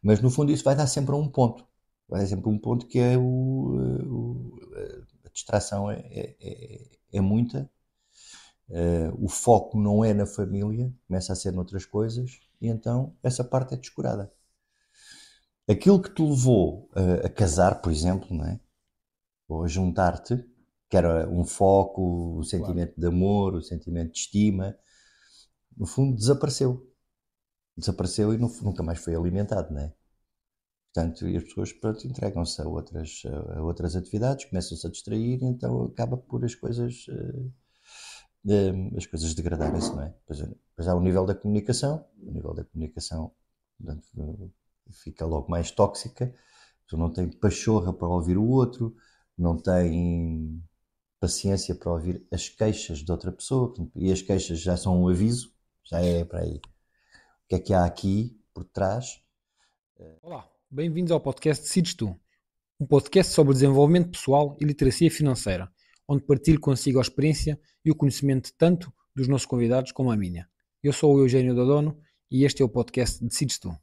Mas no fundo isso vai dar sempre a um ponto. Vai dar sempre a um ponto que é a distração é muita, o foco não é na família, começa a ser noutras coisas, e então essa parte é descurada. Aquilo que te levou a casar, por exemplo, não é? Ou a juntar-te, que era um foco, o Claro. sentimento de amor, o sentimento de estima, no fundo desapareceu. Desapareceu e nunca mais foi alimentado, não é? Portanto, e as pessoas, pronto, entregam-se a outras atividades, começam-se a distrair, então acaba por as coisas degradarem-se, não é? Depois há o nível da comunicação, portanto, fica logo mais tóxica, tu não tem pachorra para ouvir o outro, não tem paciência para ouvir as queixas de outra pessoa, e as queixas já são um aviso, já é para aí. O que há aqui por trás? Olá, bem-vindos ao podcast Decides Tu, um podcast sobre desenvolvimento pessoal e literacia financeira, onde partilho consigo a experiência e o conhecimento tanto dos nossos convidados como a minha. Eu sou o Eugênio Dodono e este é o podcast Decides Tu.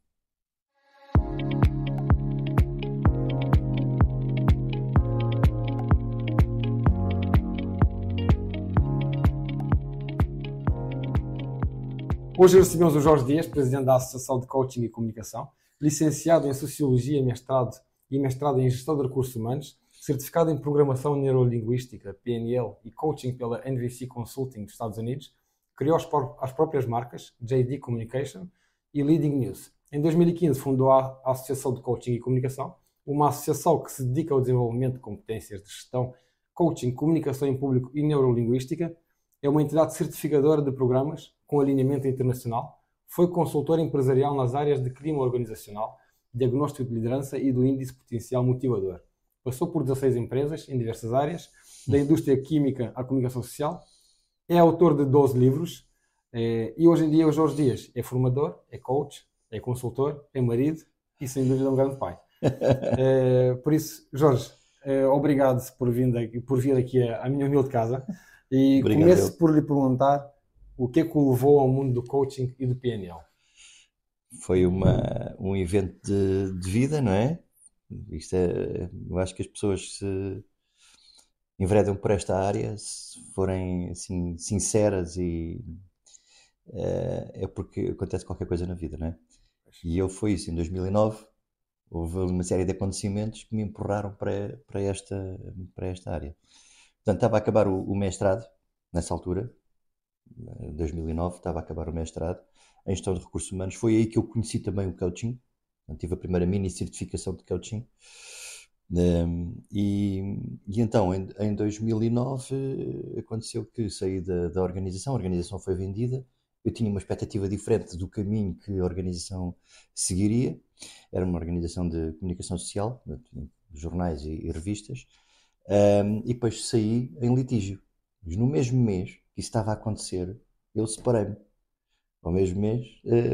Hoje recebemos o Jorge Dias, presidente da Associação de Coaching e Comunicação, licenciado em Sociologia mestrado em Gestão de Recursos Humanos, certificado em Programação Neurolinguística, PNL e Coaching pela NVC Consulting dos Estados Unidos, criou as próprias marcas JD Communication e Leading News. Em 2015 fundou a Associação de Coaching e Comunicação, uma associação que se dedica ao desenvolvimento de competências de gestão, coaching, comunicação em público e neurolinguística. É uma entidade certificadora de programas com alinhamento internacional. Foi consultor empresarial nas áreas de clima organizacional, diagnóstico de liderança e do índice potencial motivador. Passou por 16 empresas em diversas áreas, da indústria química à comunicação social. É autor de 12 livros e hoje em dia o Jorge Dias é formador, é coach, é consultor, é marido e sem dúvida um grande pai. Por isso, Jorge, obrigado por vir aqui à minha humilde casa e Obrigado, começo eu. por lhe perguntar o que é que o levou ao mundo do coaching e do PNL. Foi um evento de vida, não é? Eu acho que as pessoas se enveredam por esta área, se forem assim sinceras é porque acontece qualquer coisa na vida, não é? E eu foi isso, em 2009, houve uma série de acontecimentos que me empurraram para esta área. Portanto, estava a acabar o mestrado, nessa altura, 2009, estava a acabar o mestrado em gestão de recursos humanos. Foi aí que eu conheci também o coaching. Tive a primeira mini certificação de coaching. E então, em 2009, aconteceu que saí da organização, a organização foi vendida. Eu tinha uma expectativa diferente do caminho que a organização seguiria. Era uma organização de comunicação social, de jornais e revistas. E depois saí em litígio. Mas no mesmo mês que isso estava a acontecer, eu separei-me. Ao mesmo mês,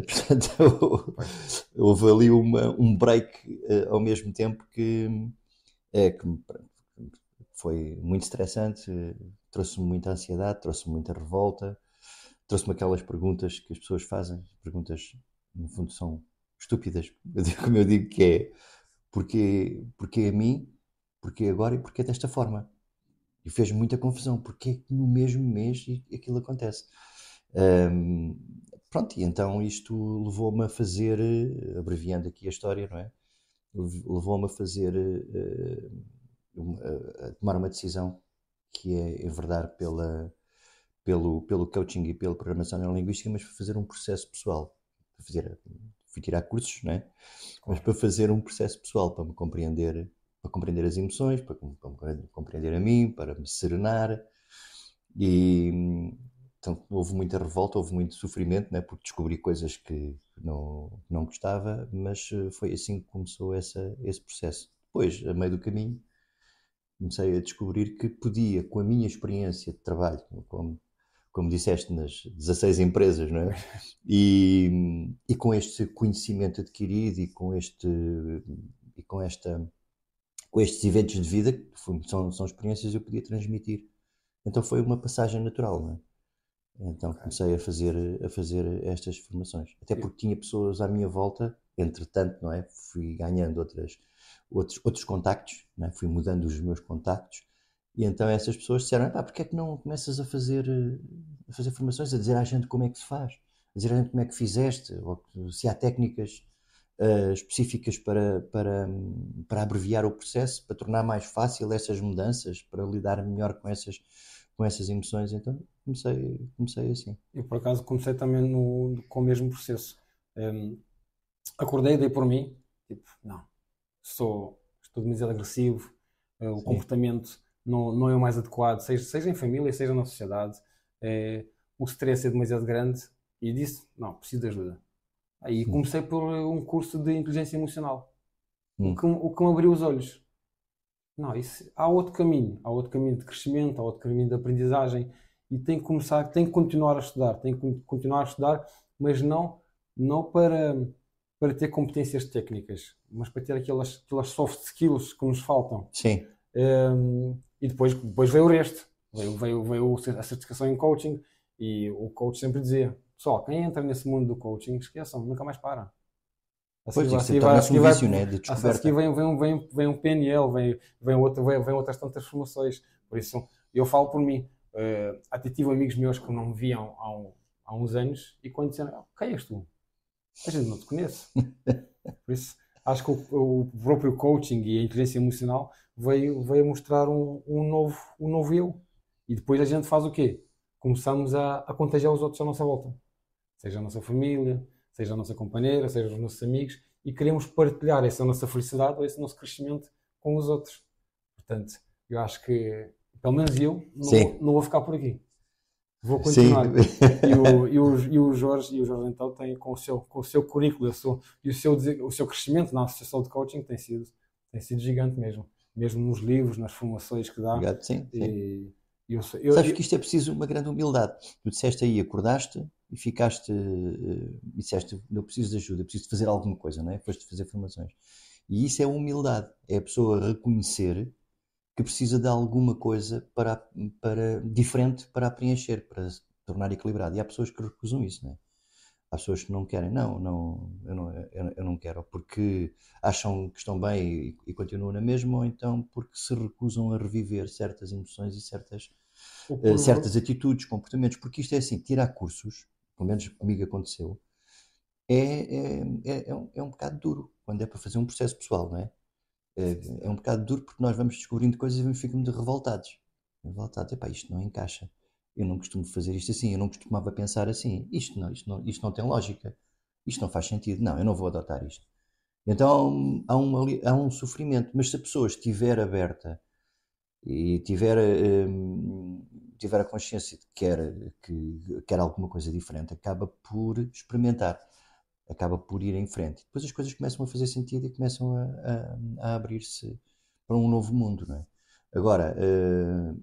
portanto, Pois. houve ali um break ao mesmo tempo que foi muito estressante, trouxe-me muita ansiedade, trouxe-me muita revolta, trouxe-me aquelas perguntas que as pessoas fazem, perguntas no fundo são estúpidas, como eu digo que é porquê a mim, porquê agora e porquê desta forma? E fez muita confusão, porque é que no mesmo mês aquilo acontece. Um, Pronto, e então isto levou-me a fazer, abreviando aqui a história, não é? Levou-me a fazer, a tomar uma decisão que é enverdar pelo coaching e pela programação neurolinguística, mas para fazer um processo pessoal. Para fazer, fui tirar cursos, não é? Mas Claro. para fazer um processo pessoal, para compreender as emoções, para compreender a mim, para me serenar. E então houve muita revolta, houve muito sofrimento, né, porque descobri coisas que não gostava, mas foi assim que começou esse processo. Depois, a meio do caminho, comecei a descobrir que podia, com a minha experiência de trabalho, como disseste, nas 16 empresas, não é? Pois. E com este conhecimento adquirido e com estes eventos de vida, que são experiências que eu podia transmitir. Então foi uma passagem natural, não é? Então Ok. comecei a fazer estas formações. Até porque tinha pessoas à minha volta, entretanto, não é? Fui ganhando outros contactos, não é? Fui mudando os meus contactos, e então essas pessoas disseram: pá, porque é que não começas a fazer formações, a dizer à gente como é que se faz, a dizer à gente como é que fizeste, ou se há técnicas específicas para abreviar o processo, para tornar mais fácil essas mudanças, para lidar melhor com essas emoções. Então comecei assim. Eu, por acaso, comecei também com o mesmo processo. Um, Acordei, dei por mim, tipo, não, estou demasiado agressivo, o Sim, comportamento não é o mais adequado, seja em família, seja na sociedade, o stress é demasiado grande e disse, não, preciso de ajuda. Aí comecei por um curso de inteligência emocional, hum, o que me abriu os olhos. Não, há outro caminho de crescimento, há outro caminho de aprendizagem e tem que continuar a estudar, tem que continuar a estudar, mas não para ter competências técnicas, mas para ter aquelas soft skills que nos faltam. sim, E depois veio o resto, veio a certificação em coaching e o coach sempre dizia, pessoal, quem entra nesse mundo do coaching, esqueçam, nunca mais para. A seguir, pois vai- a isso seguir, vai- a torna-se seguir, um vai- vício, né, de a seguir descoberta. vem um PNL, vem outras tantas formações. Por isso, eu falo por mim. Até tive amigos meus que não me viam há uns anos e quando disseram, quem és tu? A gente não te conhece. Por isso, acho que o próprio coaching e a inteligência emocional veio mostrar um novo eu. E depois a gente faz o quê? Começamos a contagiar os outros à nossa volta. Seja a nossa família, seja a nossa companheira, seja os nossos amigos, e queremos partilhar essa nossa felicidade ou esse nosso crescimento com os outros. Portanto, eu acho que, pelo menos eu, Sim, não vou ficar por aqui. Vou sim, continuar. E o Jorge então tem com o seu currículo e o seu crescimento na associação de coaching tem sido gigante mesmo. Mesmo nos livros, nas formações que dá. obrigado, sim, sim. E, Sabes que isto é preciso uma grande humildade. Tu disseste aí, acordaste e ficaste, e disseste, eu preciso de ajuda, eu preciso de fazer alguma coisa, não é? Foste fazer formações. E isso é humildade, é a pessoa reconhecer que precisa de alguma coisa para diferente para a preencher, para se tornar equilibrado. E há pessoas que recusam isso, não é? Há pessoas que não querem, eu não quero, ou porque acham que estão bem e continuam na mesma, ou então porque se recusam a reviver certas emoções e certas, o prov- certas atitudes, comportamentos, porque isto é assim, tirar cursos, pelo menos comigo aconteceu, é um bocado duro, quando é para fazer um processo pessoal, não é? É um bocado duro porque nós vamos descobrindo coisas e ficamos revoltados. Revoltados, epá, isto não encaixa. Eu não costumo fazer isto assim, eu não costumava pensar assim. Isto não tem lógica. Isto não faz sentido. Não, eu não vou adotar isto. Então há um sofrimento. Mas se a pessoa estiver aberta e tiver a consciência de que quer alguma coisa diferente, acaba por experimentar, acaba por ir em frente. Depois as coisas começam a fazer sentido e começam a abrir-se para um novo mundo, não é? Agora,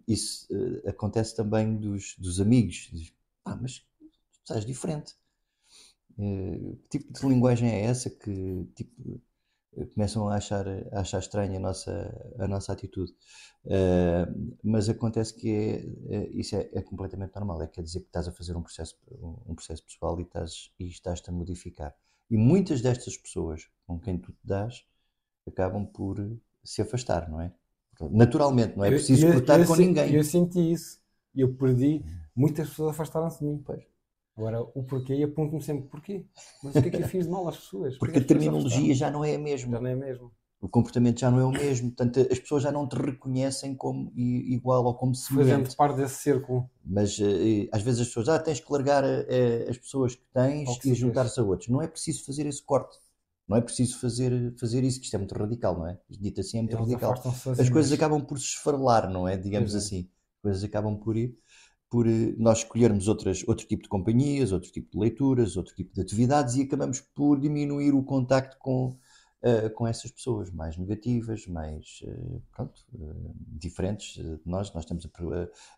isso acontece também dos amigos. Diz, pá, mas tu estás diferente. Que tipo de linguagem é essa que tipo, começam a achar estranha a nossa atitude? Mas acontece que isso é completamente normal. Quer dizer que estás a fazer um processo pessoal e estás-te a modificar. E muitas destas pessoas com quem tu te dás acabam por se afastar, não é? Naturalmente, não é Eu, preciso eu, cortar eu, com se- ninguém. eu senti isso. E eu perdi. Muitas pessoas afastaram-se de mim. Pois. Agora, o porquê, e aponto-me sempre porquê. Mas o que é que eu fiz de mal às pessoas? Porquê que Porque as a pessoas se afastaram? terminologia já não é a Já mesma. não é mesmo. O comportamento já não é o mesmo. Portanto, as pessoas já não te reconhecem como igual ou como Fazendo semelhante. parte desse círculo Mas às vezes as pessoas, tens que largar as pessoas que tens e tóxicas. juntar-se a outros. Não é preciso fazer esse corte. Não é preciso fazer isso, que isto é muito radical, não é? Dito assim é muito Eles radical. afastam-se As sozinhos. coisas acabam por se esfarelar, não é? Pois Digamos é. assim. As coisas acabam por nós escolhermos outro tipo de companhias, outro tipo de leituras, outro tipo de atividades e acabamos por diminuir o contacto com essas pessoas mais negativas, mais pronto, diferentes de nós. Nós estamos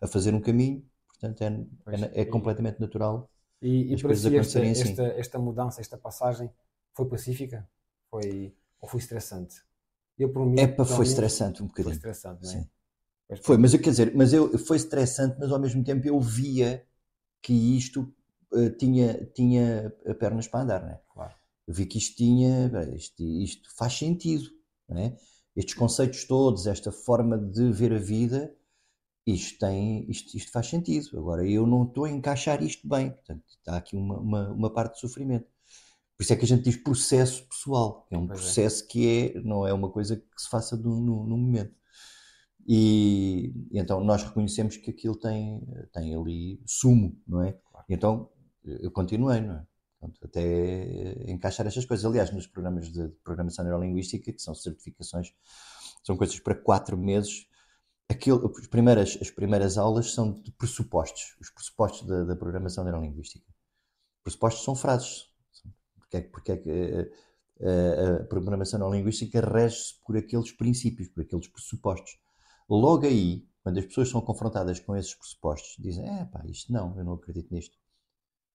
a fazer um caminho, portanto Pois. é completamente natural E as para coisas si esta, acontecerem assim. esta, esta mudança, esta passagem, foi pacífica? Ou foi estressante? Eu, por mim, Epá, pelo foi menos, estressante um foi bocadinho, estressante, não é? sim. Pois Foi, pronto. mas eu quer dizer, foi estressante, mas ao mesmo tempo eu via que isto tinha pernas para andar, não é? Claro. Eu vi que isto faz sentido, não é? Estes conceitos todos, esta forma de ver a vida, isto faz sentido. Agora, eu não estou a encaixar isto bem, portanto, está aqui uma parte de sofrimento. Por isso é que a gente diz processo pessoal, que é um processo que não é uma coisa que se faça no momento. E então nós reconhecemos que aquilo tem ali sumo, não é? Claro. Então eu continuei, não é? Portanto, até encaixar estas coisas. Aliás, nos programas de programação neurolinguística, que são certificações, são coisas para 4 meses. As primeiras aulas são de pressupostos, os pressupostos da programação neurolinguística. Pressupostos são frases. Porque é que a programação neurolinguística rege-se por aqueles princípios, por aqueles pressupostos. Logo aí, quando as pessoas são confrontadas com esses pressupostos, dizem, isto não, eu não acredito nisto.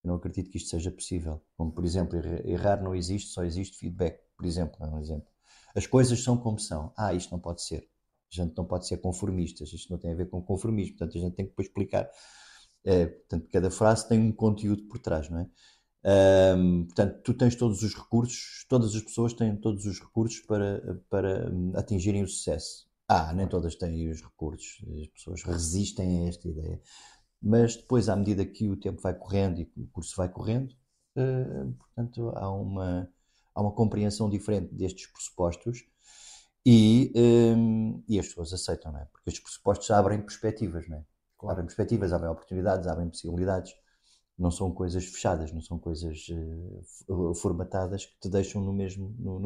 Eu não acredito que isto seja possível. Como, por exemplo, errar não existe, só existe feedback, por exemplo, é um exemplo. As coisas são como são. Isto não pode ser. A gente não pode ser conformistas, isto não tem a ver com conformismo, portanto a gente tem que depois explicar. Portanto, cada frase tem um conteúdo por trás, não é? Portanto, tu tens todos os recursos, todas as pessoas têm todos os recursos para atingirem o sucesso. Nem todas têm os recursos, as pessoas resistem a esta ideia. Mas depois, à medida que o tempo vai correndo e que o curso vai correndo, portanto, há uma compreensão diferente destes pressupostos e as pessoas aceitam, não é? Porque estes pressupostos abrem perspectivas, não é? Claro. Abrem perspectivas, abrem oportunidades, abrem possibilidades. Não são coisas fechadas, não são coisas formatadas que te deixam no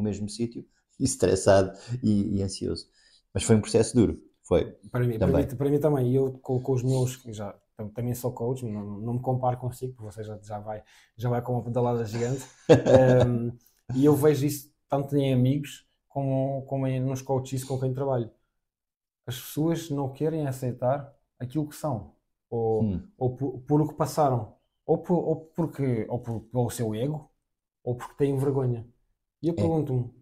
mesmo sítio, estressado e ansioso. Mas foi um processo duro, foi. Para mim também. E eu com os meus, também sou coach, não me comparo consigo, porque você já vai com uma pedalada gigante. E eu vejo isso tanto em amigos como nos coaches com quem trabalho. As pessoas não querem aceitar aquilo que são, ou por o que passaram. Ou pelo seu ego, ou porque têm vergonha. E eu pergunto-me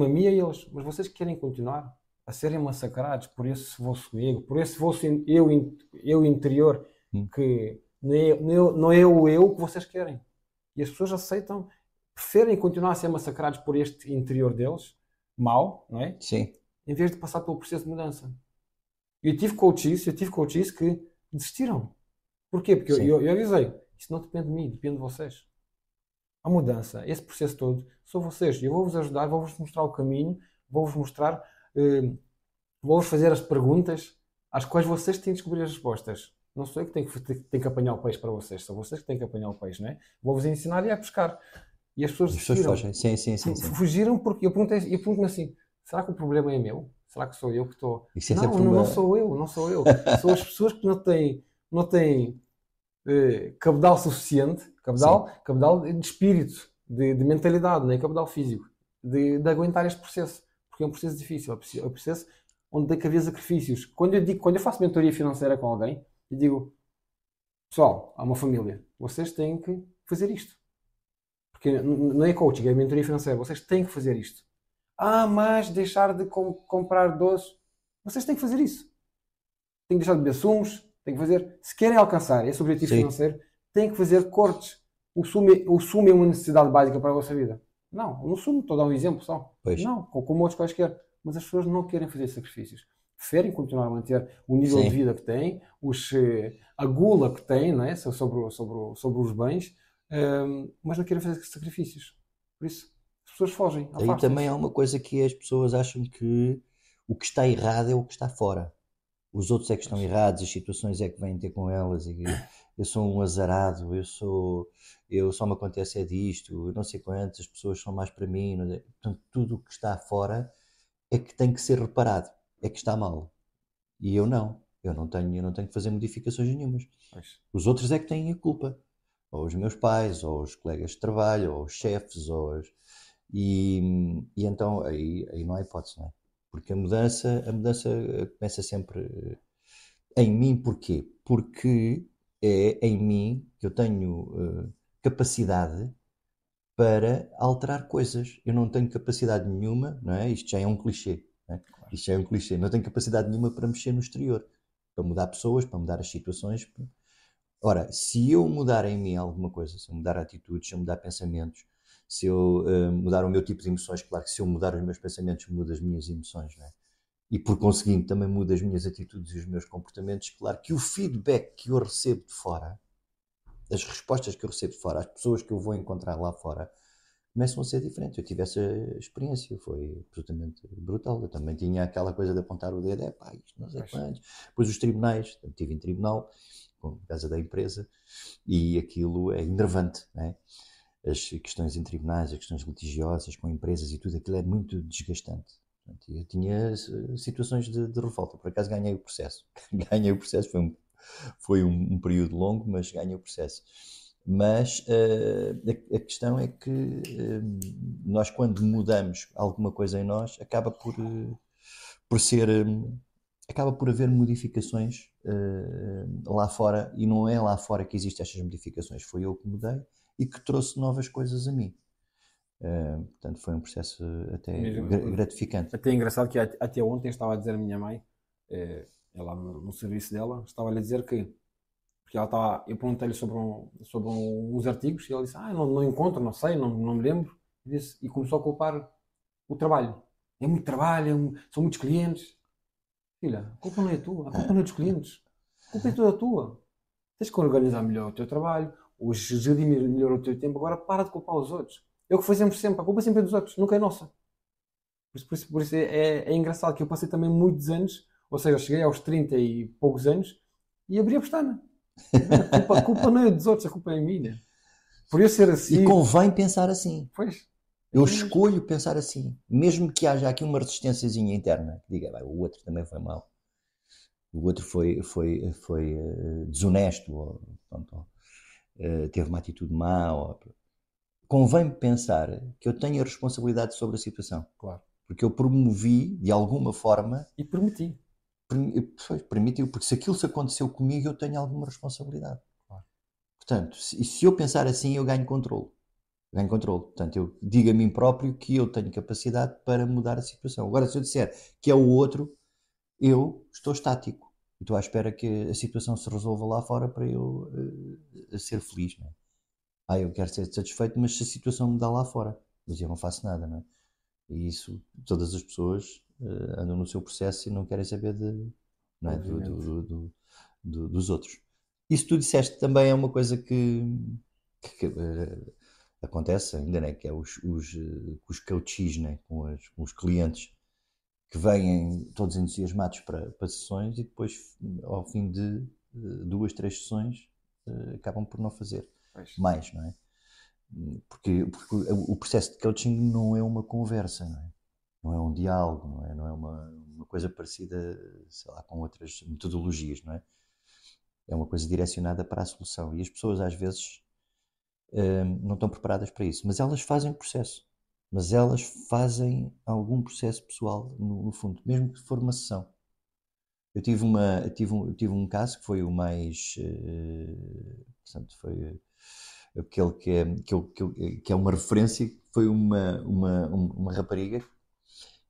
a mim e a eles, mas vocês querem continuar a serem massacrados por esse vosso ego, por esse vosso eu interior, que não é o eu que vocês querem. E as pessoas aceitam, preferem continuar a ser massacrados por este interior deles, mau, não é? Sim. Em vez de passar pelo processo de mudança. Eu tive coaches que desistiram. Porquê? Porque eu avisei, isso não depende de mim, depende de vocês. A mudança, esse processo todo, são vocês. Eu vou-vos ajudar, vou-vos mostrar o caminho, vou-vos mostrar, vou-vos fazer as perguntas às quais vocês têm de descobrir as respostas. Não sou eu que tenho que apanhar o peixe para vocês, são vocês que têm que apanhar o peixe, não é? Vou-vos ensinar e a pescar. E as pessoas fogem. Sim. Fugiram porque eu pergunto-me assim, será que o problema é meu? Será que sou eu que estou... Não sou eu. São as pessoas que não têm cabedal suficiente, cabedal de espírito, de mentalidade, não é cabedal físico, de aguentar este processo, porque é um processo difícil, é um processo onde tem que haver sacrifícios. Quando eu faço mentoria financeira com alguém, eu digo, pessoal, há uma família, vocês têm que fazer isto, porque não é coaching, é mentoria financeira, vocês têm que fazer isto. Mas deixar de comprar doces, vocês têm que fazer isso, têm que deixar de beber sumos, tem que fazer, se querem alcançar esse objetivo financeiro, têm que fazer cortes. O sumo é uma necessidade básica para a vossa vida. Não, no sumo, estou a dar um exemplo só. Pois. Não, como outros quaisquer. Mas as pessoas não querem fazer sacrifícios. Preferem continuar a manter o nível de vida que têm, a gula que têm, não é? sobre os bens, mas não querem fazer sacrifícios. Por isso, as pessoas fogem. Aí também há uma coisa que as pessoas acham que o que está errado é o que está fora. Os outros é que estão errados, as situações é que vêm ter com elas, e eu sou um azarado, eu só me acontece disto, não sei quantas, as pessoas são mais para mim. Portanto, tudo o que está fora é que tem que ser reparado, é que está mal. E eu não tenho que fazer modificações nenhumas. Os outros é que têm a culpa, ou os meus pais, ou os colegas de trabalho, ou os chefes, e então aí não há hipótese, não é? Porque a mudança começa sempre em mim. Porquê? Porque é em mim que eu tenho capacidade para alterar coisas. Eu não tenho capacidade nenhuma, não é? Isto já é um clichê, não é? Isto já é um clichê. Não tenho capacidade nenhuma para mexer no exterior, para mudar pessoas, para mudar as situações. Ora, se eu mudar em mim alguma coisa, se eu mudar atitudes, se eu mudar pensamentos, se eu mudar o meu tipo de emoções, claro que se eu mudar os meus pensamentos, mudo as minhas emoções, não é? E por conseguinte também mudo as minhas atitudes e os meus comportamentos, claro que o feedback que eu recebo de fora, as respostas que eu recebo de fora, as pessoas que eu vou encontrar lá fora, começam a ser diferentes. Eu tive essa experiência, foi absolutamente brutal. Eu também tinha aquela coisa de apontar o dedo, pá, isto não sei Pois. quantos. Depois os tribunais, eu estive em tribunal, por causa da empresa, e aquilo é enervante, não é? As questões em tribunais, as questões litigiosas com empresas e tudo aquilo é muito desgastante. Portanto, eu tinha situações de revolta. Por acaso ganhei o processo. Ganhei o processo, foi um período longo, mas ganhei o processo. Mas a questão é que nós, quando mudamos alguma coisa em nós, por ser. Acaba por haver modificações lá fora, e não é lá fora que existem estas modificações, foi eu que mudei e que trouxe novas coisas a mim. Portanto, foi um processo até Mesmo, gratificante. até é engraçado que até ontem estava a dizer a minha mãe, ela no serviço dela, estava-lhe a dizer que, porque ela estava, eu perguntei-lhe sobre uns artigos e ela disse, não encontro, não sei, não me lembro, e começou a culpar o trabalho. É muito trabalho, são muitos clientes. Filha, a culpa não é tua, a culpa não é dos clientes, a culpa é toda tua. Tens que organizar melhor o teu trabalho, ou gerir melhor o teu tempo, agora para de culpar os outros. É o que fazemos sempre, a culpa sempre é dos outros, nunca é nossa. Por isso é engraçado que eu passei também muitos anos, ou seja, eu cheguei aos 30 e poucos anos e abri a pestana. A culpa não é dos outros, a culpa é minha. Por eu ser E assim, convém pensar assim. pois, Eu assim mesmo. escolho pensar assim. Mesmo que haja aqui uma resistênciazinha interna, que diga, o outro também foi mau. O outro foi desonesto, ou, pronto, teve uma atitude má. Convém pensar que eu tenho a responsabilidade sobre a situação. Claro. Porque eu promovi, de alguma forma, E permiti. permitiu, porque se aquilo se aconteceu comigo, eu tenho alguma responsabilidade. Claro. Portanto, se eu pensar assim, eu ganho controle. Ganho controle. Portanto, eu digo a mim próprio que eu tenho capacidade para mudar a situação. Agora, se eu disser que é o outro, eu estou estático. E estou à espera que a situação se resolva lá fora para eu ser feliz. Não é? Eu quero ser satisfeito, mas se a situação me dá lá fora, mas eu não faço nada, não é? E isso, todas as pessoas andam no seu processo e não querem saber não é? Obviamente. Dos outros. Isso tu disseste também é uma coisa que acontece ainda, né? Que é os coaches, né? Com os clientes que vêm todos entusiasmados para sessões e depois, ao fim de 2, 3 sessões, acabam por não fazer Pois. mais, não é? Porque o processo de coaching não é uma conversa, não é? Não é um diálogo, não é uma coisa parecida, sei lá, com outras metodologias, não é? É uma coisa direcionada para a solução. E as pessoas, às vezes, não estão preparadas para isso. Mas elas fazem o processo. Mas elas fazem algum processo pessoal, no fundo, mesmo que for uma sessão. Eu tive um caso que foi o mais. Portanto, foi aquele que é uma referência, que foi uma rapariga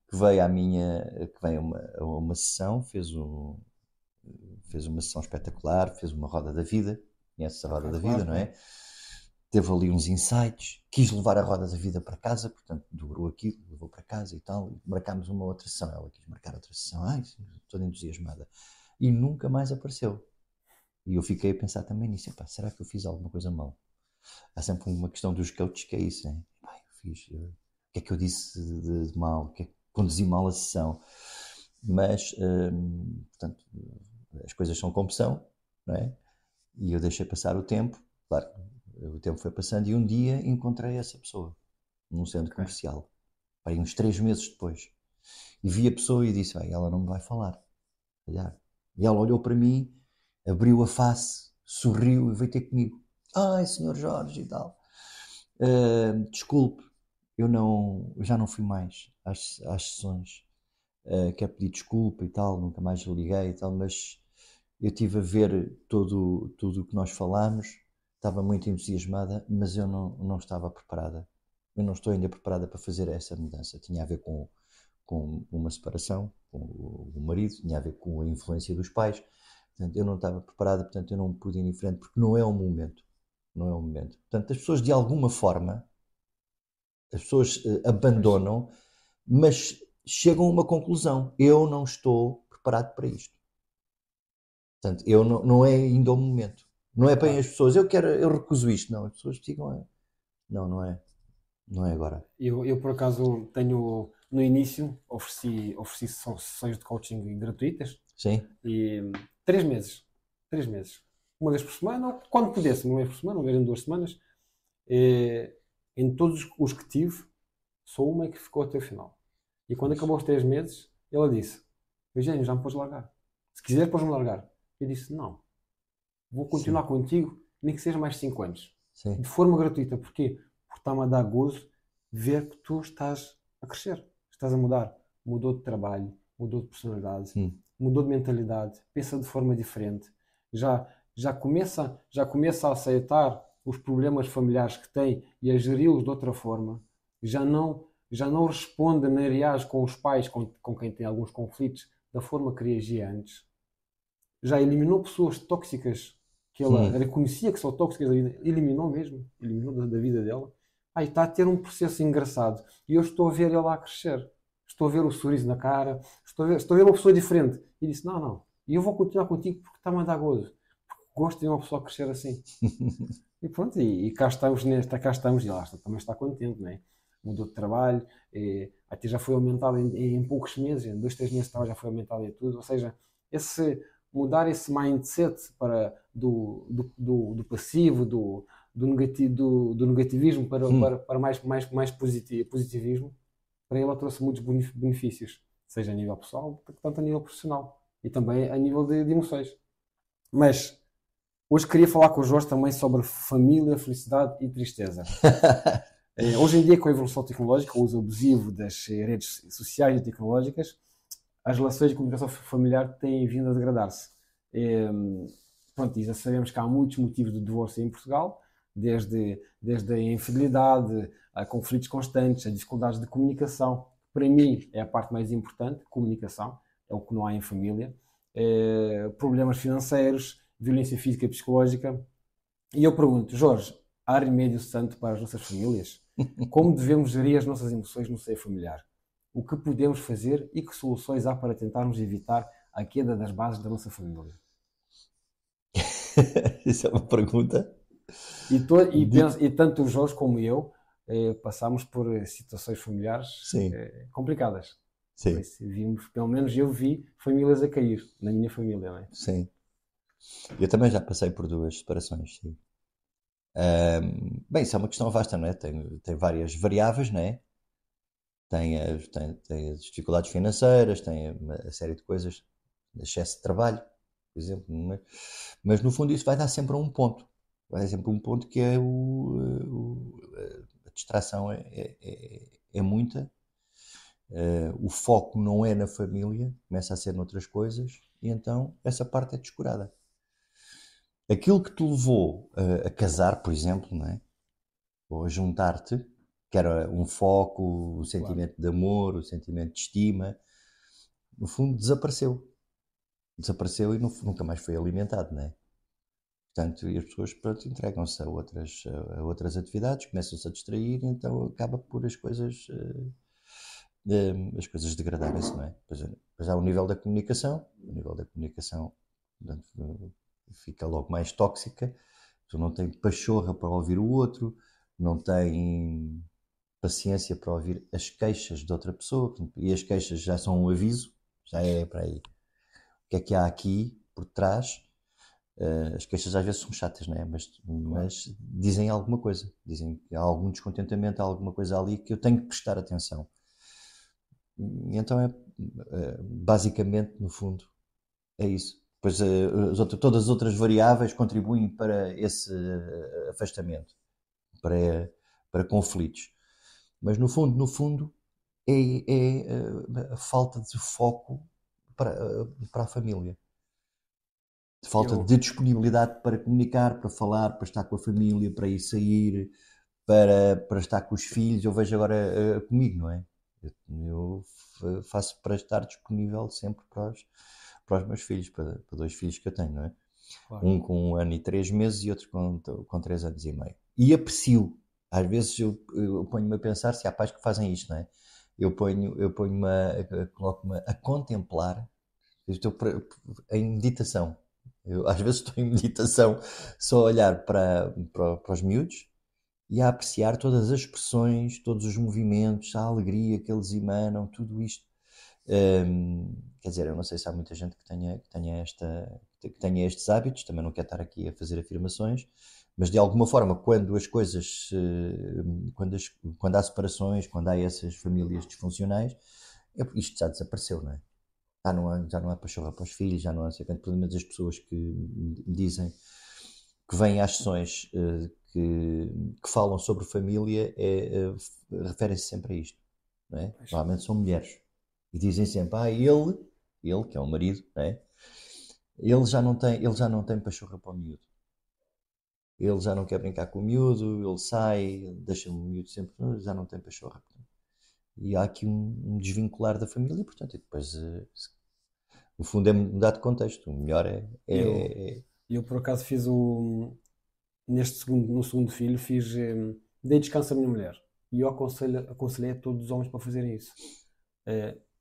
que veio a uma sessão, fez uma sessão espetacular, fez uma roda da vida, conhece a roda Ok, da vida, claro, não claro. é? Teve ali uns insights, quis levar a roda da vida para casa, portanto dobrou aquilo, levou para casa e tal, e marcámos uma outra sessão, ela quis marcar outra sessão, toda entusiasmada, e nunca mais apareceu. E eu fiquei a pensar também nisso, será que eu fiz alguma coisa mal? Há sempre uma questão dos coaches que é isso, hein? O que é que eu disse de mal? O que é que conduzi mal a sessão? Mas, portanto, as coisas são como são, não é? E eu deixei passar o tempo, claro, o tempo foi passando e um dia encontrei essa pessoa num centro Ok. comercial, aí uns 3 meses depois. E vi a pessoa e disse, ela não me vai falar. Olhar. E ela olhou para mim, abriu a face, sorriu e veio ter comigo. Senhor Jorge e tal. Desculpe, já não fui mais às sessões. Quero pedir desculpa e tal, nunca mais liguei e tal, mas eu estive a ver tudo o que nós falámos, estava muito entusiasmada, mas eu não estava preparada. Eu não estou ainda preparada para fazer essa mudança. Tinha a ver com uma separação com o marido, tinha a ver com a influência dos pais, Portanto, eu não estava preparado, portanto, eu não pude ir em frente, porque não é o momento. Não é o momento. Portanto, as pessoas, de alguma forma, as pessoas Pois. abandonam, mas chegam a uma conclusão. Eu não estou preparado para isto. Portanto, eu não é ainda o momento. Não é para Claro. as pessoas, eu recuso isto. Não, as pessoas ficam, não, não é agora. Eu por acaso tenho, no início, ofereci sessões de coaching gratuitas Sim? e 3 meses. 3 meses. Uma vez por semana, ou quando pudesse, uma vez por semana, uma vez em 2 semanas. E, em todos os que tive, só uma é que ficou até o final. E quando Pois. acabou os 3 meses, ela disse: Eugênio, já me podes largar. Se quiser, podes-me largar. Eu disse: Não, vou Sim, continuar contigo, nem que seja mais 5 anos. sim. De forma gratuita. Porquê? Porque está-me a dar gozo ver que tu estás a crescer, estás a mudar. Mudou de trabalho, mudou de personalidade, Hum, mudou de mentalidade, pensa de forma diferente. Já, já começa a aceitar os problemas familiares que tem e a geri-los de outra forma. Já não responde nem reage com os pais com quem tem alguns conflitos da forma que reagia antes. Já eliminou pessoas tóxicas que ela hum, reconhecia que são tóxicas da vida, eliminou mesmo, eliminou da vida dela. Aí está a ter um processo engraçado e eu estou a ver ela a crescer, estou a ver o sorriso na cara, estou a ver uma pessoa diferente. E disse: Não, não, e eu vou continuar contigo porque está-me a dar gozo, porque gosto de ver uma pessoa crescer assim. E pronto, e cá estamos, e ela também está contente, não é? Mudou de trabalho, até já foi aumentado em poucos meses, em 2, 3 meses de trabalho já foi aumentado em tudo, ou seja, mudar esse mindset do passivo, do negativismo hum. para mais positivismo, para ela trouxe muitos benefícios, seja a nível pessoal, tanto a nível profissional e também a nível de emoções. Mas hoje queria falar com o Jorge também sobre família, felicidade e tristeza. Hoje em dia, com a evolução tecnológica, o uso abusivo das redes sociais e tecnológicas, as relações de comunicação familiar têm vindo a degradar-se. Eh, Pronto, e já sabemos que há muitos motivos de divórcio em Portugal, desde a infidelidade, a conflitos constantes, a dificuldades de comunicação. Para mim, é a parte mais importante, comunicação, é o que não há em família. Problemas financeiros, violência física e psicológica. E eu pergunto, Jorge, há remédio santo para as nossas famílias? Como devemos gerir as nossas emoções no seio familiar? O que podemos fazer e que soluções há para tentarmos evitar a queda das bases da nossa família? Isso é uma pergunta. E tanto o Jorge como eu passamos por situações familiares Sim, complicadas. Por sim, isso, pelo menos eu vi famílias a cair na minha família, não é? sim. Eu também já passei por duas separações, sim. Bem, isso é uma questão vasta, não é? Tem várias variáveis, não é? Tem as dificuldades financeiras, tem uma série de coisas, excesso de trabalho, por exemplo. Mas no fundo isso vai dar sempre a um ponto. Vai dar sempre a um ponto que é a distração é muita. O foco não é na família, começa a ser noutras coisas, e então essa parte é descurada. Aquilo que te levou a casar, por exemplo, não é? Ou a juntar-te, que era um foco, o Claro. sentimento de amor, o sentimento de estima, no fundo desapareceu. Desapareceu e nunca mais foi alimentado, não é? Portanto, e as pessoas, pronto, entregam-se a outras atividades, começam-se a distrair, e então acaba por as coisas degradarem-se, não é? Depois há o nível da comunicação, portanto, fica logo mais tóxica, tu não tem pachorra para ouvir o outro, não tem paciência para ouvir as queixas de outra pessoa, e as queixas já são um aviso, já é para aí. O que é que há aqui por trás? As queixas às vezes são chatas, não é? Claro. Mas dizem alguma coisa, dizem que há algum descontentamento, há alguma coisa ali que eu tenho que prestar atenção. E então basicamente, no fundo, é isso. Pois todas as outras variáveis contribuem para esse afastamento, para conflitos. Mas no fundo, é a falta de foco para a família. Falta Eu, de disponibilidade para comunicar, para falar, para estar com a família, para ir sair, para estar com os filhos. Eu vejo agora comigo, não é? Eu faço para estar disponível sempre para os meus filhos, para 2 filhos que eu tenho, não é? Claro. Um com 1 ano e 3 meses e outro com 3 anos e meio. E aprecio. Às vezes eu ponho-me a pensar se há pais que fazem isto, não é? Coloco-me a contemplar, eu estou em meditação. Às vezes estou em meditação só a olhar para os miúdos e a apreciar todas as expressões, todos os movimentos, a alegria que eles emanam, tudo isto. Quer dizer, eu não sei se há muita gente que tenha estes hábitos, também não quero estar aqui a fazer afirmações, mas de alguma forma, quando as coisas, quando há separações, quando há essas famílias disfuncionais, isto já desapareceu, não é? Já não há pachorra para os filhos, já não há sei quanto, pelo menos as pessoas que me dizem que vêm às sessões que falam sobre família referem-se sempre a isto, não é? Normalmente são mulheres e dizem sempre, ele que é o marido, não é? Ele já não tem pachorra para o miúdo. Ele já não quer brincar com o miúdo, ele sai, deixa o miúdo sempre, já não tem pachorra. E há aqui um desvincular da família, portanto, e depois, no fundo, é mudar de contexto. O melhor Eu, eu por acaso fiz no segundo filho, dei descanso à minha mulher. E eu aconselhei a todos os homens para fazerem isso.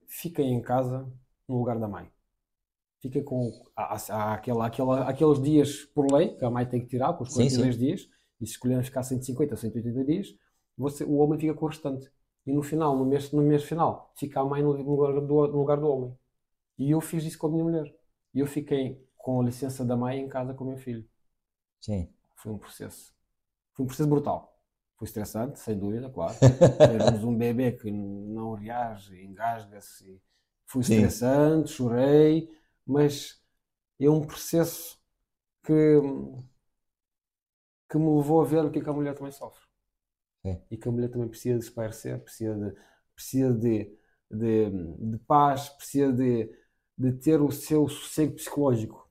Fiquem em casa no lugar da mãe. Fiquem com. Aqueles dias por lei, que a mãe tem que tirar, com os sim, 42 sim, dias, e se escolherem ficar 150 ou 180 dias, o homem fica com o restante. E no final, no mês final, fica a mãe no lugar do homem. E eu fiz isso com a minha mulher. E eu fiquei com a licença da mãe em casa com o meu filho. sim. Foi um processo. Foi um processo brutal. Foi estressante, sem dúvida, claro. Termos um bebê que não reage, engasga-se. Foi Sim, estressante, chorei, mas é um processo que, que me levou a ver o que é que a mulher também sofre. sim, E que a mulher também precisa de espairecer, precisa de paz, precisa de ter o seu sossego psicológico,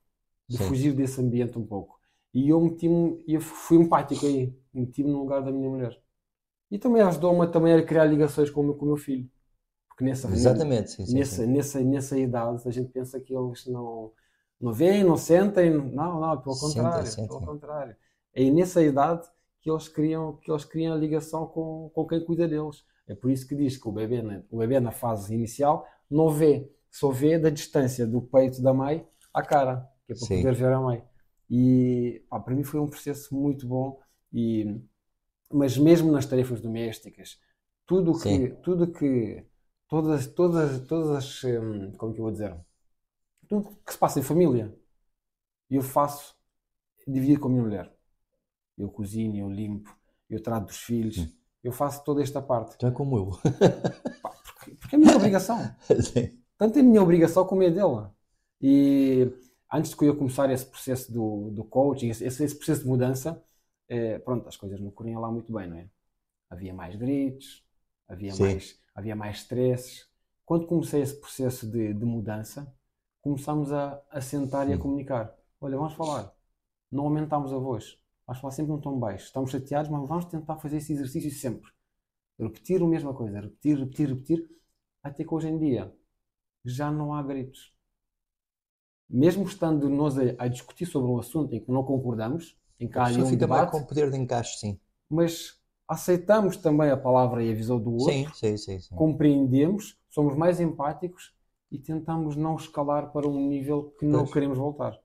de sim, fugir desse ambiente um pouco. E eu fui empático aí, meti-me no lugar da minha mulher. E também ajudou-me também a criar ligações com o meu filho. Porque exatamente, sim, sim, sim. nessa idade a gente pensa que eles não veem, não sentem. Não, não, pelo Sentem, contrário, pelo sentem. contrário. É nessa idade que eles criam a ligação com quem cuida deles. É por isso que diz que o bebê na fase inicial não vê, só vê da distância do peito da mãe à cara, que é para Sim, poder ver a mãe. E pá, para mim foi um processo muito bom, mas mesmo nas tarefas domésticas, tudo que, sim. tudo que, todas as, como é que eu vou dizer, tudo que se passa em família, eu faço dividir com a minha mulher. Eu cozinho, eu limpo, eu trato dos filhos, eu faço toda esta parte. Então é como eu. Pá, porque é a minha obrigação. Sim, Tanto é a minha obrigação como é dela. E antes de que eu começar esse processo do coaching, esse processo de mudança, pronto, as coisas não corriam lá muito bem, não é? Havia mais gritos, havia sim. mais, havia mais stresses. Quando comecei esse processo de mudança, começámos a sentar e a comunicar. Olha, vamos falar. Não aumentámos a voz. Vamos falar sempre num tom baixo. Estamos chateados, mas vamos tentar fazer esse exercício sempre. Repetir a mesma coisa. Repetir, repetir, repetir. Até que hoje em dia já não há gritos. Mesmo estando nós a discutir sobre um assunto em que não concordamos, em que A há aí pessoa um fica mais debate, com poder de encaixe, sim. mas aceitamos também a palavra e a visão do Sim, outro, sim, sim, sim. compreendemos, somos mais empáticos e tentamos não escalar para um nível que não Pois. queremos voltar.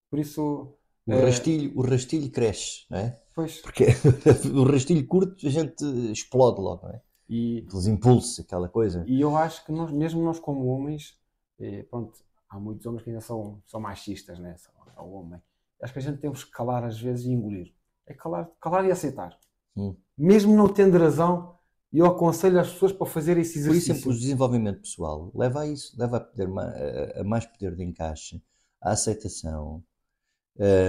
Por isso, O rastilho cresce, não é? pois, Porque o rastilho curto a gente explode logo, não é? e, Aqueles impulsos, aquela coisa. e eu acho que mesmo nós como homens, pronto, há muitos homens que ainda são machistas, né? São homem. Acho que a gente temos que calar às vezes e engolir. É calar e aceitar. Hum. Mesmo não tendo razão, eu aconselho as pessoas para fazer esse Por isso, o exercício. desenvolvimento pessoal leva a isso, leva a mais poder de encaixe, a aceitação,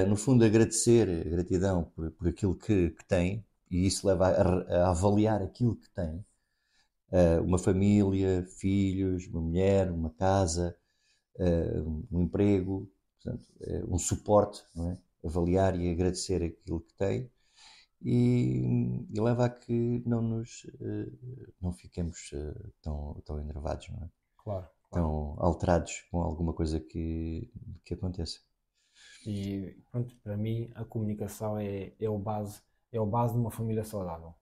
no fundo, agradecer, a gratidão por aquilo que tem, e isso leva a avaliar aquilo que tem. Uma família, filhos, uma mulher, uma casa, um emprego, portanto, um suporte, não é? Avaliar e agradecer aquilo que tem e leva a que não fiquemos tão enervados, não é? Claro. claro. estão alterados com alguma coisa que aconteça. E pronto, para mim a comunicação é o base de uma família saudável.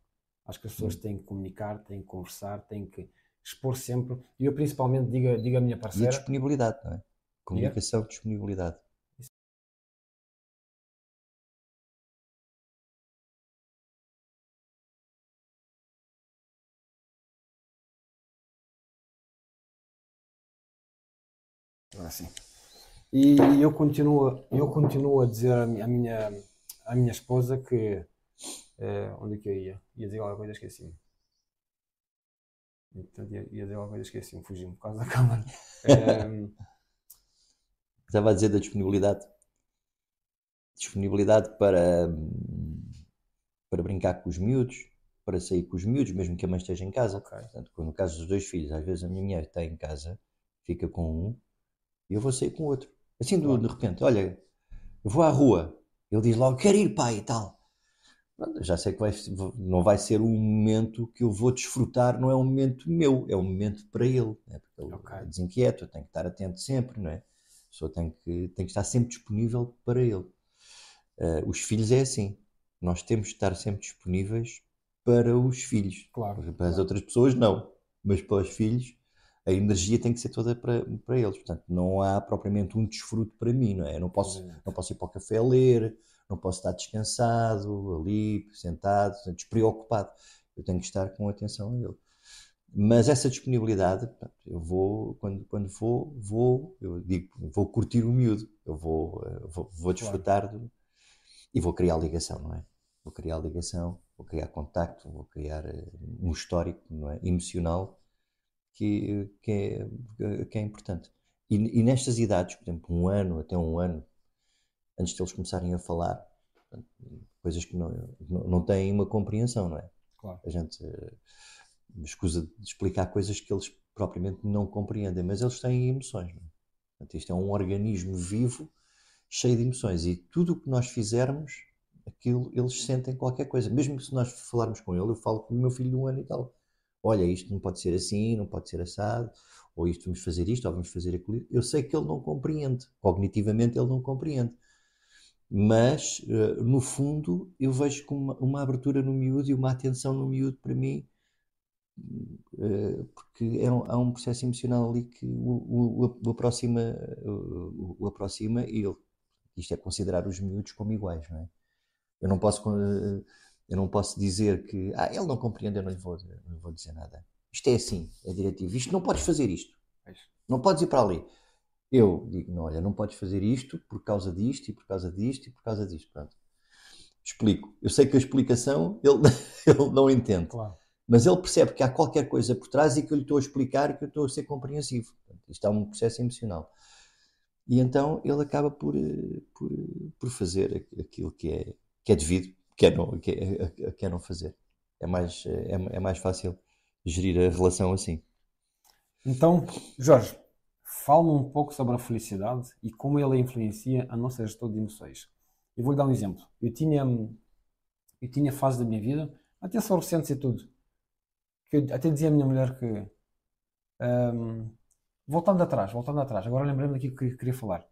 Acho que as pessoas Hum. têm que comunicar, têm que conversar, têm que expor sempre. E eu principalmente digo à minha E a parceira, disponibilidade, não é? diga, Comunicação, disponibilidade. assim. E eu continuo a dizer à minha esposa que onde é que eu ia? Ia dizer alguma coisa, esqueci-me. Portanto, ia dizer alguma coisa, esqueci-me, fugi-me por causa da câmara. Estava a dizer da disponibilidade. Disponibilidade para brincar com os miúdos, para sair com os miúdos, mesmo que a mãe esteja em casa. Ok. Portanto, no caso dos 2 filhos, às vezes a minha mulher está em casa, fica com um e eu vou sair com o outro. Assim, de Claro. repente, olha, eu vou à rua. Ele diz logo, quero ir, pai, e tal. Pronto, já sei que não vai ser um momento que eu vou desfrutar, não é um momento meu, é um momento para ele. Né? Porque ele Ok. é desinquieto, eu tenho que estar atento sempre, não é? A pessoa tem que estar sempre disponível para ele. Os filhos é assim. Nós temos de estar sempre disponíveis para os filhos. Claro, Para as claro. outras pessoas, não. Mas para os filhos, a energia tem que ser toda para eles. Portanto, não há propriamente um desfruto para mim, não é? Eu não posso, Exatamente. não posso ir para o café a ler, não posso estar descansado, ali, sentado, despreocupado. Eu tenho que estar com atenção a ele. Mas essa disponibilidade, portanto, eu vou, quando vou, eu digo, vou curtir o miúdo, eu vou Claro. desfrutar e vou criar ligação, não é? Vou criar ligação, vou criar contacto, vou criar um histórico, não é? Emocional que é importante. E nestas idades, por exemplo, 1 ano até 1 ano, antes de eles começarem a falar, portanto, coisas que não têm uma compreensão, não é? Claro. A gente escusa de explicar coisas que eles propriamente não compreendem, mas eles têm emoções, não é? Portanto, isto é um organismo vivo, cheio de emoções, e tudo o que nós fizermos, aquilo, eles sentem qualquer coisa. Mesmo que se nós falarmos com ele, eu falo com o meu filho de 1 ano e tal. Olha, isto não pode ser assim, não pode ser assado, ou isto vamos fazer isto, ou vamos fazer aquilo. Eu sei que ele não compreende, cognitivamente ele não compreende, mas no fundo eu vejo com uma abertura no miúdo e uma atenção no miúdo para mim, porque há um processo emocional ali que o aproxima e ele, isto é considerar os miúdos como iguais, não é? Eu não posso, eu não posso dizer que ele não compreende, eu não lhe vou dizer nada. Isto é assim, é diretivo. Isto não podes fazer isto. Pois. Não podes ir para ali. Eu digo, não, olha, não podes fazer isto por causa disto e por causa disto e por causa disto. Pronto. Explico. Eu sei que a explicação ele, ele não entende. Claro. Mas ele percebe que há qualquer coisa por trás e que eu lhe estou a explicar e que eu estou a ser compreensivo. Portanto, isto é um processo emocional. E então ele acaba por fazer aquilo que é devido, que é não fazer. É mais fácil gerir a relação assim. Então, Jorge, fala-me um pouco sobre a felicidade e como ela influencia a nossa gestão de emoções. Eu vou-lhe dar um exemplo. Eu tinha fases da minha vida, até são recentes e tudo, que eu até dizia à minha mulher que, hum, voltando atrás, agora lembrei-me daquilo que queria falar.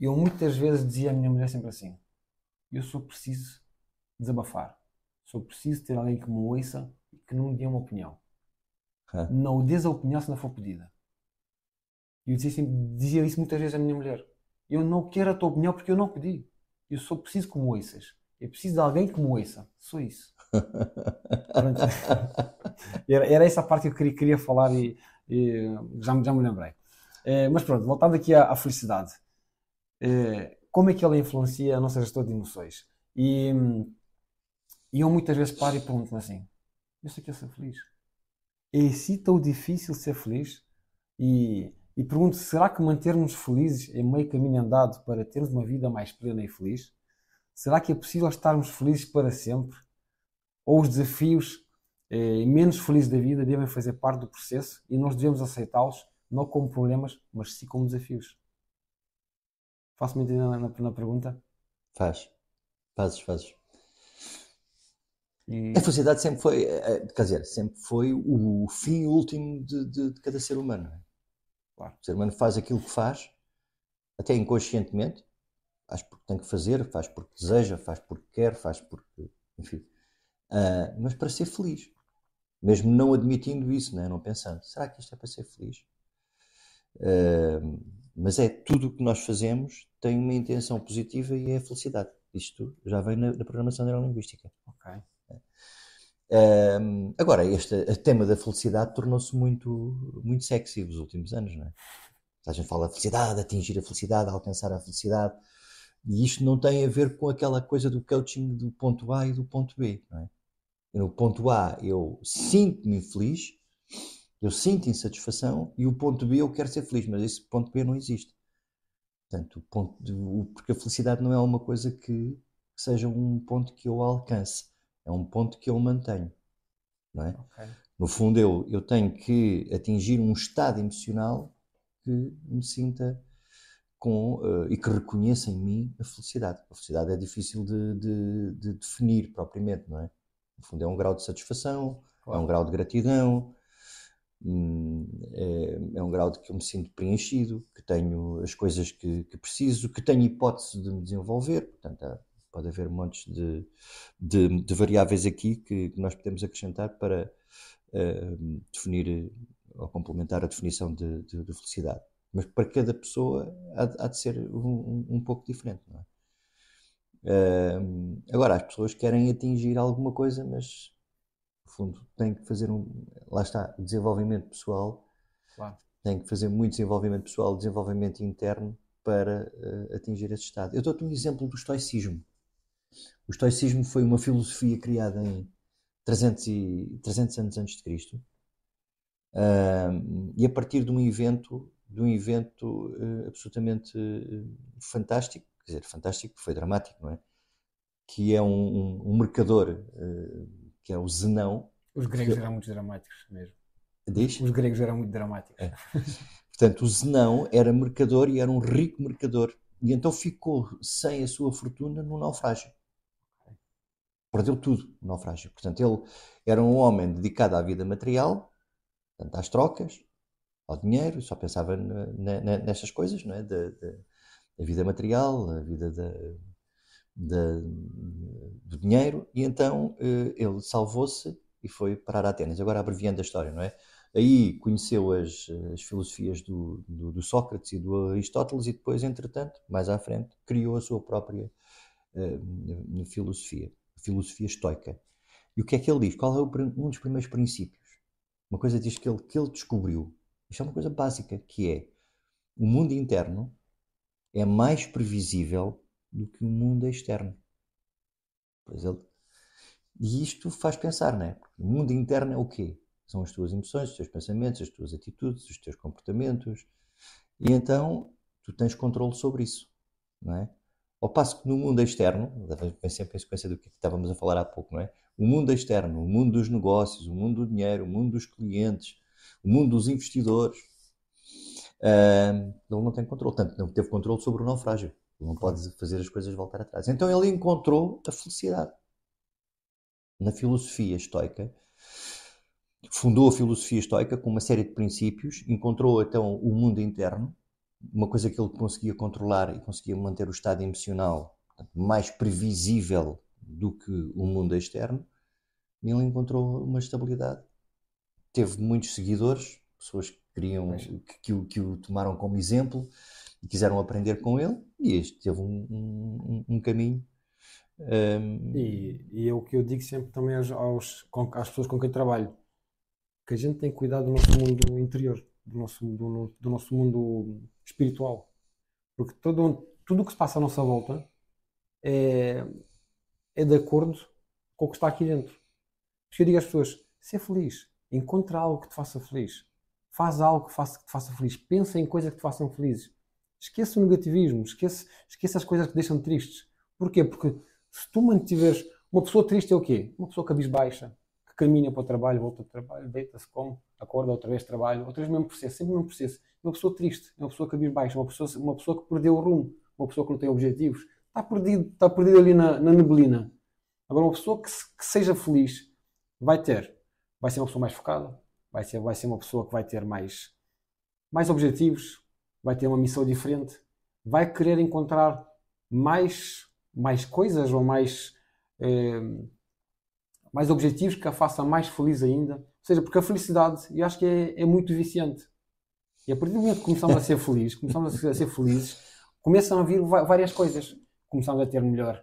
Eu muitas vezes dizia à minha mulher sempre assim: eu só preciso desabafar, só preciso ter alguém que me ouça e que não me dê uma opinião. Ah, Não dês a opinião se não for pedida. E eu dizia isso muitas vezes à minha mulher. Eu não quero a tua opinião porque eu não pedi. Eu só preciso que me ouças. Eu preciso de alguém que me ouça. Só isso. Pronto. Era essa a parte que eu queria falar e já me lembrei. Mas pronto, voltando aqui à felicidade. Como é que ela influencia a nossa gestão de emoções? E eu muitas vezes paro e pergunto-me assim: eu sei que eu ser feliz. É assim tão difícil ser feliz? E pergunto: será que mantermos felizes é meio caminho andado para termos uma vida mais plena e feliz? Será que é possível estarmos felizes para sempre? Ou os desafios menos felizes da vida devem fazer parte do processo e nós devemos aceitá-los não como problemas, mas sim como desafios? Faço-me entender na pergunta? fazes. A E, felicidade sempre foi, quer dizer, sempre foi o fim último de cada ser humano, não é? Claro. O ser humano faz aquilo que faz, até inconscientemente, faz porque tem que fazer, faz porque deseja, faz porque quer, faz porque, enfim, mas para ser feliz. Mesmo não admitindo isso, né? Não pensando, será que isto é para ser feliz? Mas é tudo o que nós fazemos tem uma intenção positiva e é a felicidade. Isto já vem na programação neurolinguística. Ok. Agora, este tema da felicidade tornou-se muito, muito sexy nos últimos anos, não é? A gente fala de felicidade, atingir a felicidade, alcançar a felicidade. E isto não tem a ver com aquela coisa do coaching do ponto A e do ponto B, não é? No ponto A eu sinto-me feliz, eu sinto insatisfação, e o ponto B eu quero ser feliz, mas esse ponto B não existe. Portanto, porque a felicidade não é uma coisa que seja um ponto que eu alcance, é um ponto que eu mantenho, não é? Ok. No fundo, eu tenho que atingir um estado emocional que me sinta e que reconheça em mim a felicidade. A felicidade é difícil de definir propriamente, não é? No fundo, é um grau de satisfação, é um Claro. grau de gratidão, é um grau de que eu me sinto preenchido, que tenho as coisas que preciso, que tenho hipótese de me desenvolver. Portanto, pode haver montes de variáveis aqui que nós podemos acrescentar para definir ou complementar a definição de felicidade. Mas para cada pessoa há de ser um pouco diferente, não é? Agora, as pessoas querem atingir alguma coisa, mas no fundo têm que fazer lá está, o desenvolvimento pessoal, Claro. têm que fazer muito desenvolvimento pessoal, desenvolvimento interno para atingir esse estado. Eu dou-te um exemplo do estoicismo. O estoicismo foi uma filosofia criada em 300 anos antes de Cristo, e a partir de um evento absolutamente fantástico, quer dizer, fantástico, foi dramático, não é? Que é um mercador, que é o Zenão. Os gregos eram muito dramáticos mesmo. Diz? Os gregos eram muito dramáticos. Portanto, o Zenão era mercador e era um rico mercador. E então ficou sem a sua fortuna no naufrágio. Perdeu tudo no naufrágio. Portanto, ele era um homem dedicado à vida material, portanto, às trocas, ao dinheiro, só pensava nestas coisas, não é? Da vida material, a vida do dinheiro, e então ele salvou-se e foi parar a Atenas. Agora, abreviando a história, não é? Aí conheceu as filosofias do Sócrates e do Aristóteles e depois, entretanto, mais à frente, criou a sua própria filosofia, a filosofia estoica. E o que é que ele diz? Qual é um dos primeiros princípios? Uma coisa diz que ele descobriu. Isto é uma coisa básica, que é o mundo interno é mais previsível do que o mundo externo. Pois ele... E isto faz pensar, não é? Porque o mundo interno é o quê? São as tuas emoções, os teus pensamentos, as tuas atitudes, os teus comportamentos. E então tu tens controle sobre isso, não é? Ao passo que no mundo externo, vem sempre em sequência do que estávamos a falar há pouco, não é? O mundo externo, o mundo dos negócios, o mundo do dinheiro, o mundo dos clientes, o mundo dos investidores, ele não tem controle. Tanto não teve controle sobre o naufrágio. Ele não pode fazer as coisas voltar atrás. Então ele encontrou a felicidade na filosofia estoica, fundou a filosofia estoica com uma série de princípios, encontrou então o mundo interno, uma coisa que ele conseguia controlar e conseguia manter o estado emocional, portanto, mais previsível do que o mundo externo, e ele encontrou uma estabilidade. Teve muitos seguidores, pessoas que o tomaram como exemplo e quiseram aprender com ele, e este teve um caminho. E é o que eu digo sempre também às pessoas com quem trabalho, que a gente tem que cuidar do nosso mundo interior, do nosso mundo espiritual. Porque tudo o que se passa à nossa volta é, é de acordo com o que está aqui dentro. Por isso eu digo às pessoas, ser feliz, encontra algo que te faça feliz. Faz algo que te faça feliz. Pensa em coisas que te façam felizes. Esquece o negativismo, esquece as coisas que te deixam tristes. Porquê? Porque se tu mantiveres... Uma pessoa triste é o quê? Uma pessoa cabisbaixa, que caminha para o trabalho, volta do trabalho, deita-se, come, acorda outra vez, trabalho, outra vez o mesmo processo, sempre o mesmo processo. Uma pessoa triste, uma pessoa cabisbaixa, uma pessoa que perdeu o rumo, uma pessoa que não tem objetivos, está perdido ali na neblina. Agora, uma pessoa que seja feliz vai ser uma pessoa mais focada, vai ser uma pessoa que vai ter mais mais objetivos, vai ter uma missão diferente, vai querer encontrar mais coisas ou eh, mais objetivos que a faça mais feliz ainda. Ou seja, porque a felicidade, eu acho que é muito viciante. E a partir do momento que começamos a ser felizes, começam a vir várias coisas. Começamos a ter melhor.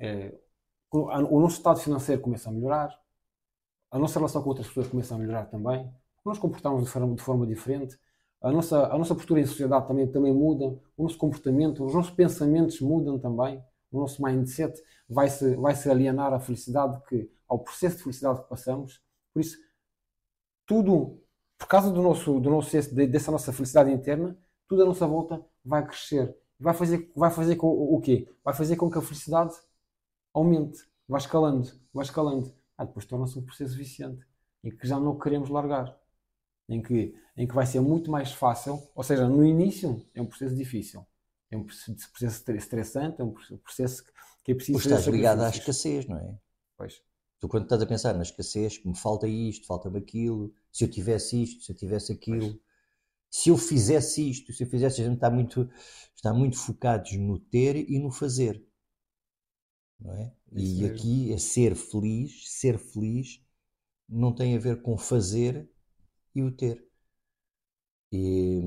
eh, o nosso estado financeiro começa a melhorar, a nossa relação com outras pessoas começa a melhorar também, nós comportamos de forma diferente, a nossa postura em sociedade também muda, o nosso comportamento, os nossos pensamentos mudam também, o nosso mindset vai se alienar à felicidade, ao processo de felicidade que passamos. Por isso, tudo, por causa dessa nossa felicidade interna, tudo à nossa volta vai crescer. Vai fazer com o quê? Vai fazer com que a felicidade aumente, vai escalando, vai escalando. Depois torna-se um processo viciante, em que já não queremos largar, em que vai ser muito mais fácil, ou seja, no início é um processo difícil, é um processo estressante, é um processo que é preciso Pois fazer estás ligado à sacrifícios. escassez, não é? Pois, Tu quando estás a pensar na escassez, me falta isto, falta-me aquilo, se eu tivesse isto, se eu tivesse pois, aquilo, se eu fizesse isto, se eu fizesse, a gente está muito focados no ter e no fazer, não é? é isso E mesmo. aqui é ser feliz não tem a ver com fazer e o ter. E,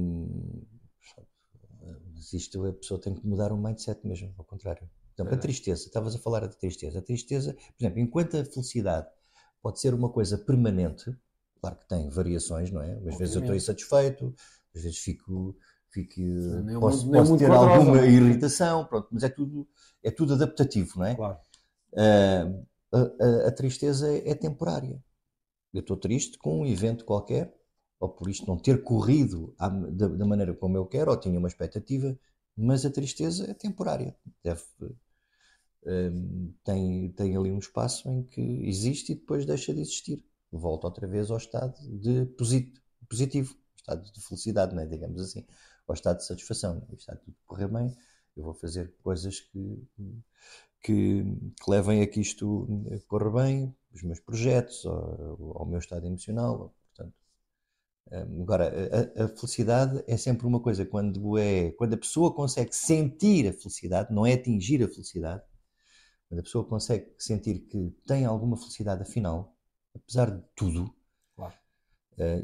mas isto a pessoa tem que mudar o mindset mesmo, ao contrário. Por exemplo, a Pois é. tristeza, estavas a falar da tristeza. A tristeza, por exemplo, enquanto a felicidade pode ser uma coisa permanente, claro que tem variações, não é? Às vezes eu estou Obviamente. insatisfeito, às vezes fico, Nem o mundo, posso, nem o posso mundo ter cor-de-rosa, alguma não é? irritação, pronto, mas é tudo adaptativo, não é? Claro. Ah, a tristeza é temporária. Eu estou triste com um evento qualquer, ou por isto não ter corrido da maneira como eu quero, ou tinha uma expectativa, mas a tristeza é temporária. Tem ali um espaço em que existe e depois deixa de existir. Volta outra vez ao estado de positivo, estado de felicidade, né, digamos assim, ao estado de satisfação. Está tudo a correr bem, eu vou fazer coisas que levem a que isto corra bem, os meus projetos, ao meu estado emocional. Portanto, agora, a felicidade é sempre uma coisa, quando a pessoa consegue sentir a felicidade, não é atingir a felicidade, quando a pessoa consegue sentir que tem alguma felicidade afinal, apesar de tudo, Claro.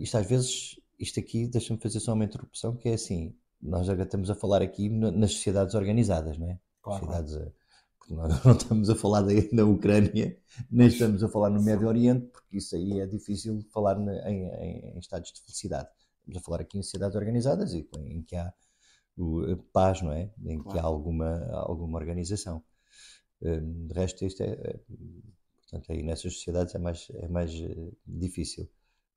isto às vezes, isto aqui, deixa-me fazer só uma interrupção, que é assim, nós agora estamos a falar aqui nas sociedades organizadas, não é? Claro, claro. Sociedades, porque nós não estamos a falar na Ucrânia, nem Pois. estamos a falar no Médio Oriente, porque isso aí é difícil falar em estados de felicidade. Estamos a falar aqui em sociedades organizadas e em que há paz, não é? Em que há Claro. alguma organização. De resto, isto portanto, aí nessas sociedades é mais difícil.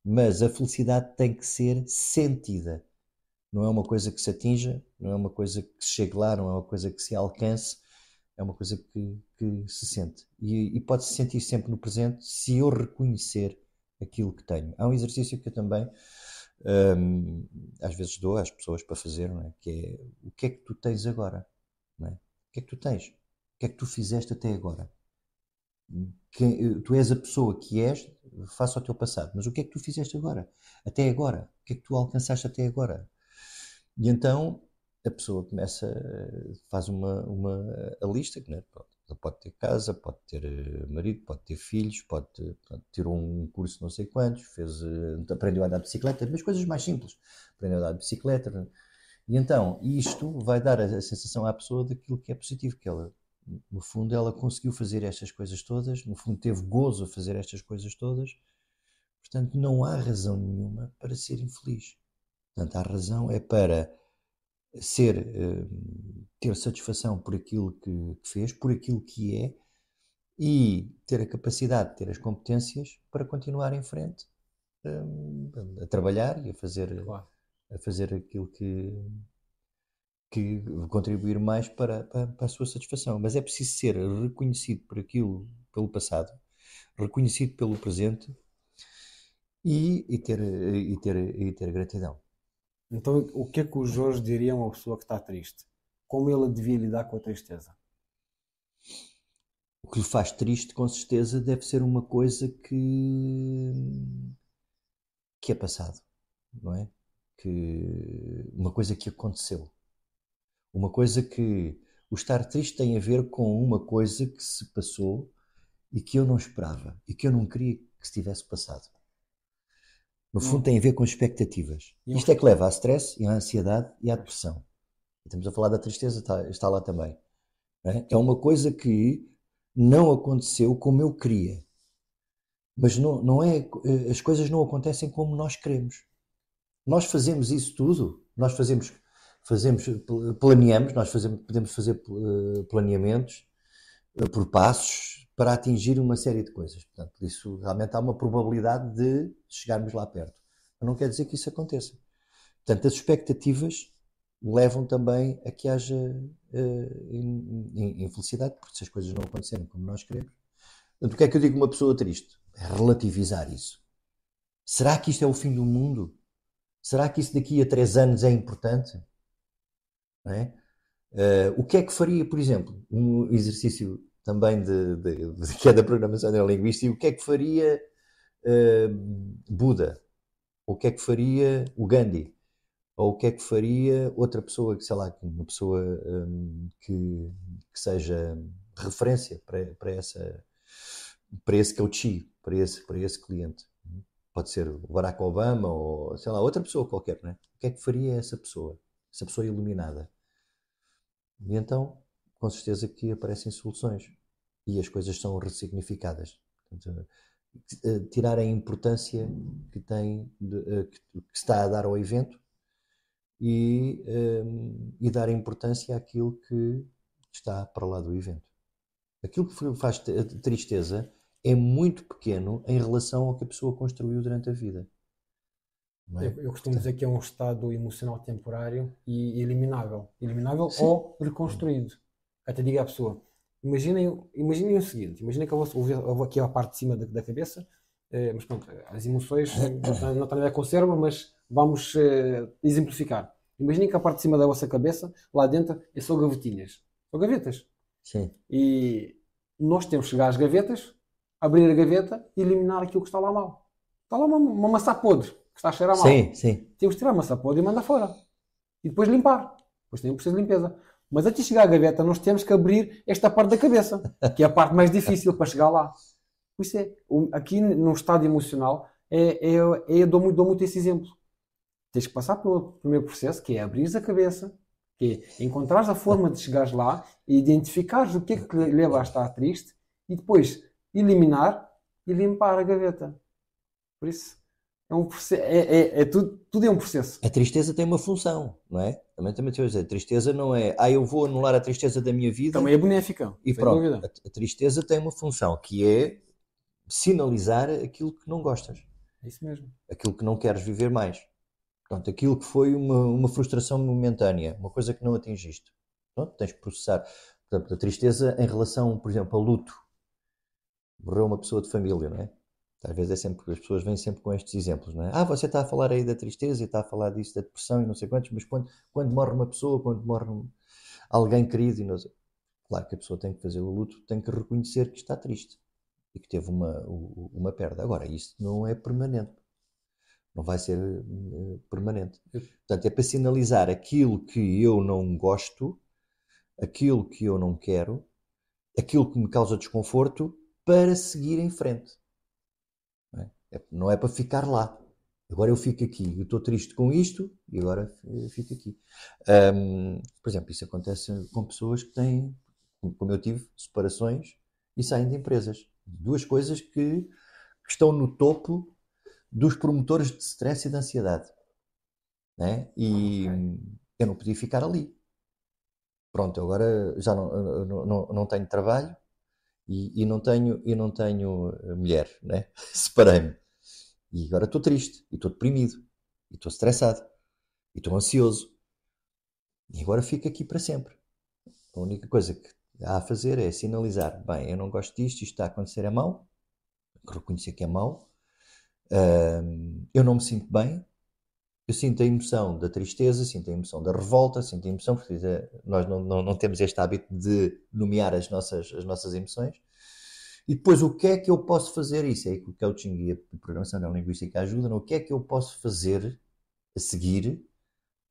Mas a felicidade tem que ser sentida. Não é uma coisa que se atinja, não é uma coisa que se chegue lá, não é uma coisa que se alcance, é uma coisa que se sente. E pode-se sentir sempre no presente se eu reconhecer aquilo que tenho. Há um exercício que eu também às vezes dou às pessoas para fazer, não é? Que é o que é que tu tens agora? Não é? O que é que tu tens? O que é que tu fizeste até agora? Tu és a pessoa que és face ao teu passado, mas o que é que tu fizeste agora? Até agora? O que é que tu alcançaste até agora? E então a pessoa começa, faz a lista, né? Ela pode ter casa, pode ter marido, pode ter filhos, pronto, tirou um curso não sei quantos, aprendeu a andar de bicicleta, mas coisas mais simples. Aprendeu a andar de bicicleta. Né? E então, isto vai dar a sensação à pessoa daquilo que é positivo, que ela, no fundo, ela conseguiu fazer estas coisas todas, no fundo, teve gozo a fazer estas coisas todas, portanto, não há razão nenhuma para ser infeliz. Portanto, a razão é para ter satisfação por aquilo que fez, por aquilo que é, e ter a capacidade, ter as competências para continuar em frente, a trabalhar e Claro. a fazer aquilo que contribuir mais para a sua satisfação. Mas é preciso ser reconhecido por aquilo, pelo passado, reconhecido pelo presente e ter gratidão. Então, o que é que o Jorge diria a uma pessoa que está triste? Como ele devia lidar com a tristeza? O que lhe faz triste, com certeza, deve ser uma coisa que é passado, não é? uma coisa que aconteceu. Uma coisa que o estar triste tem a ver com uma coisa que se passou e que eu não esperava e que eu não queria que se tivesse passado. No fundo tem a ver com expectativas. Isto é que leva ao stress, à ansiedade e à depressão. Estamos a falar da tristeza, está lá também. É uma coisa que não aconteceu como eu queria. Mas não é, as coisas não acontecem como nós queremos. Nós fazemos isso tudo. Nós planeamos, podemos fazer planeamentos por passos para atingir uma série de coisas. Portanto, por isso realmente há uma probabilidade de chegarmos lá perto. Mas não quer dizer que isso aconteça. Portanto, as expectativas levam também a que haja infelicidade, porque se as coisas não acontecerem como nós queremos. Portanto, o que é que eu digo uma pessoa triste? É relativizar isso. Será que isto é o fim do mundo? Será que isso daqui a 3 anos é importante? Não é? O que é que faria, por exemplo, um exercício também que é da programação neurolinguística, o que é que faria Buda? Ou o que é que faria o Gandhi? Ou o que é que faria outra pessoa, sei lá, uma pessoa que seja referência para esse coachee, para esse cliente? Pode ser o Barack Obama ou, sei lá, outra pessoa qualquer, não é? O que é que faria essa pessoa iluminada? E então, com certeza que aparecem soluções e as coisas são ressignificadas. Portanto, tirar a importância que que está a dar ao evento e dar importância àquilo que está para lá do evento. Aquilo que faz tristeza é muito pequeno em relação ao que a pessoa construiu durante a vida. Não é? Eu costumo dizer que é um estado emocional temporário e eliminável. Eliminável ou reconstruído. Até digo à pessoa, imaginem o seguinte, imaginem que eu vou aqui à parte de cima da cabeça, mas pronto, as emoções não têm a ver com o cérebro, mas vamos exemplificar. Imaginem que a parte de cima da vossa cabeça, lá dentro, é só gavetinhas. São gavetas. Sim. E nós temos que chegar às gavetas, abrir a gaveta e eliminar aquilo que está lá mal. Está lá uma maçã podre, que está a cheirar mal. Sim, sim. Temos que tirar a maçã podre e mandar fora. E depois limpar. Depois tem um processo de limpeza. Mas antes de chegar à gaveta, nós temos que abrir esta parte da cabeça, que é a parte mais difícil para chegar lá. Por isso aqui no estado emocional, eu dou muito esse exemplo. Tens que passar pelo primeiro processo, que é abrir a cabeça, que é encontrares a forma de chegares lá e identificares o que é que lhe leva a estar triste e depois eliminar e limpar a gaveta. Por isso, é um processo, tudo é um processo. A tristeza tem uma função, não é? Também te dizer, a tristeza não é, eu vou anular a tristeza da minha vida. Também é benéfica. E pronto, a tristeza tem uma função, que é sinalizar aquilo que não gostas. É isso mesmo. Aquilo que não queres viver mais. Pronto, aquilo que foi uma frustração momentânea, uma coisa que não atingiste. Pronto, tens que processar. Portanto, a tristeza em relação, por exemplo, a luto. Morreu uma pessoa de família, não é? Às vezes as pessoas vêm sempre com estes exemplos, não é? Você está a falar aí da tristeza e está a falar disso, da depressão e não sei quantos, mas quando morre uma pessoa, quando morre alguém querido, e não sei, claro que a pessoa tem que fazer o luto, tem que reconhecer que está triste e que teve uma perda. Agora, isso não é permanente. Não vai ser permanente. Portanto, é para sinalizar aquilo que eu não gosto, aquilo que eu não quero, aquilo que me causa desconforto, para seguir em frente. Não é para ficar lá. Agora eu fico aqui, eu estou triste com isto e agora eu fico aqui. Por exemplo, isso acontece com pessoas que têm, como eu tive, separações e saem de empresas. Duas coisas que estão no topo dos promotores de stress e de ansiedade. Né? E eu não podia ficar ali. Pronto, agora já não tenho trabalho e não tenho mulher, né? Separei-me. E agora estou triste, e estou deprimido, e estou estressado, e estou ansioso. E agora fico aqui para sempre. A única coisa que há a fazer é sinalizar, bem, eu não gosto disto, isto está a acontecer, é mau, reconhecer que é mau, eu não me sinto bem, eu sinto a emoção da tristeza, sinto a emoção da revolta, sinto a emoção, porque nós não temos este hábito de nomear as nossas emoções. E depois, o que é que eu posso fazer? Isso é que o coaching e a programação neurolinguística ajudam. O que é que eu posso fazer a seguir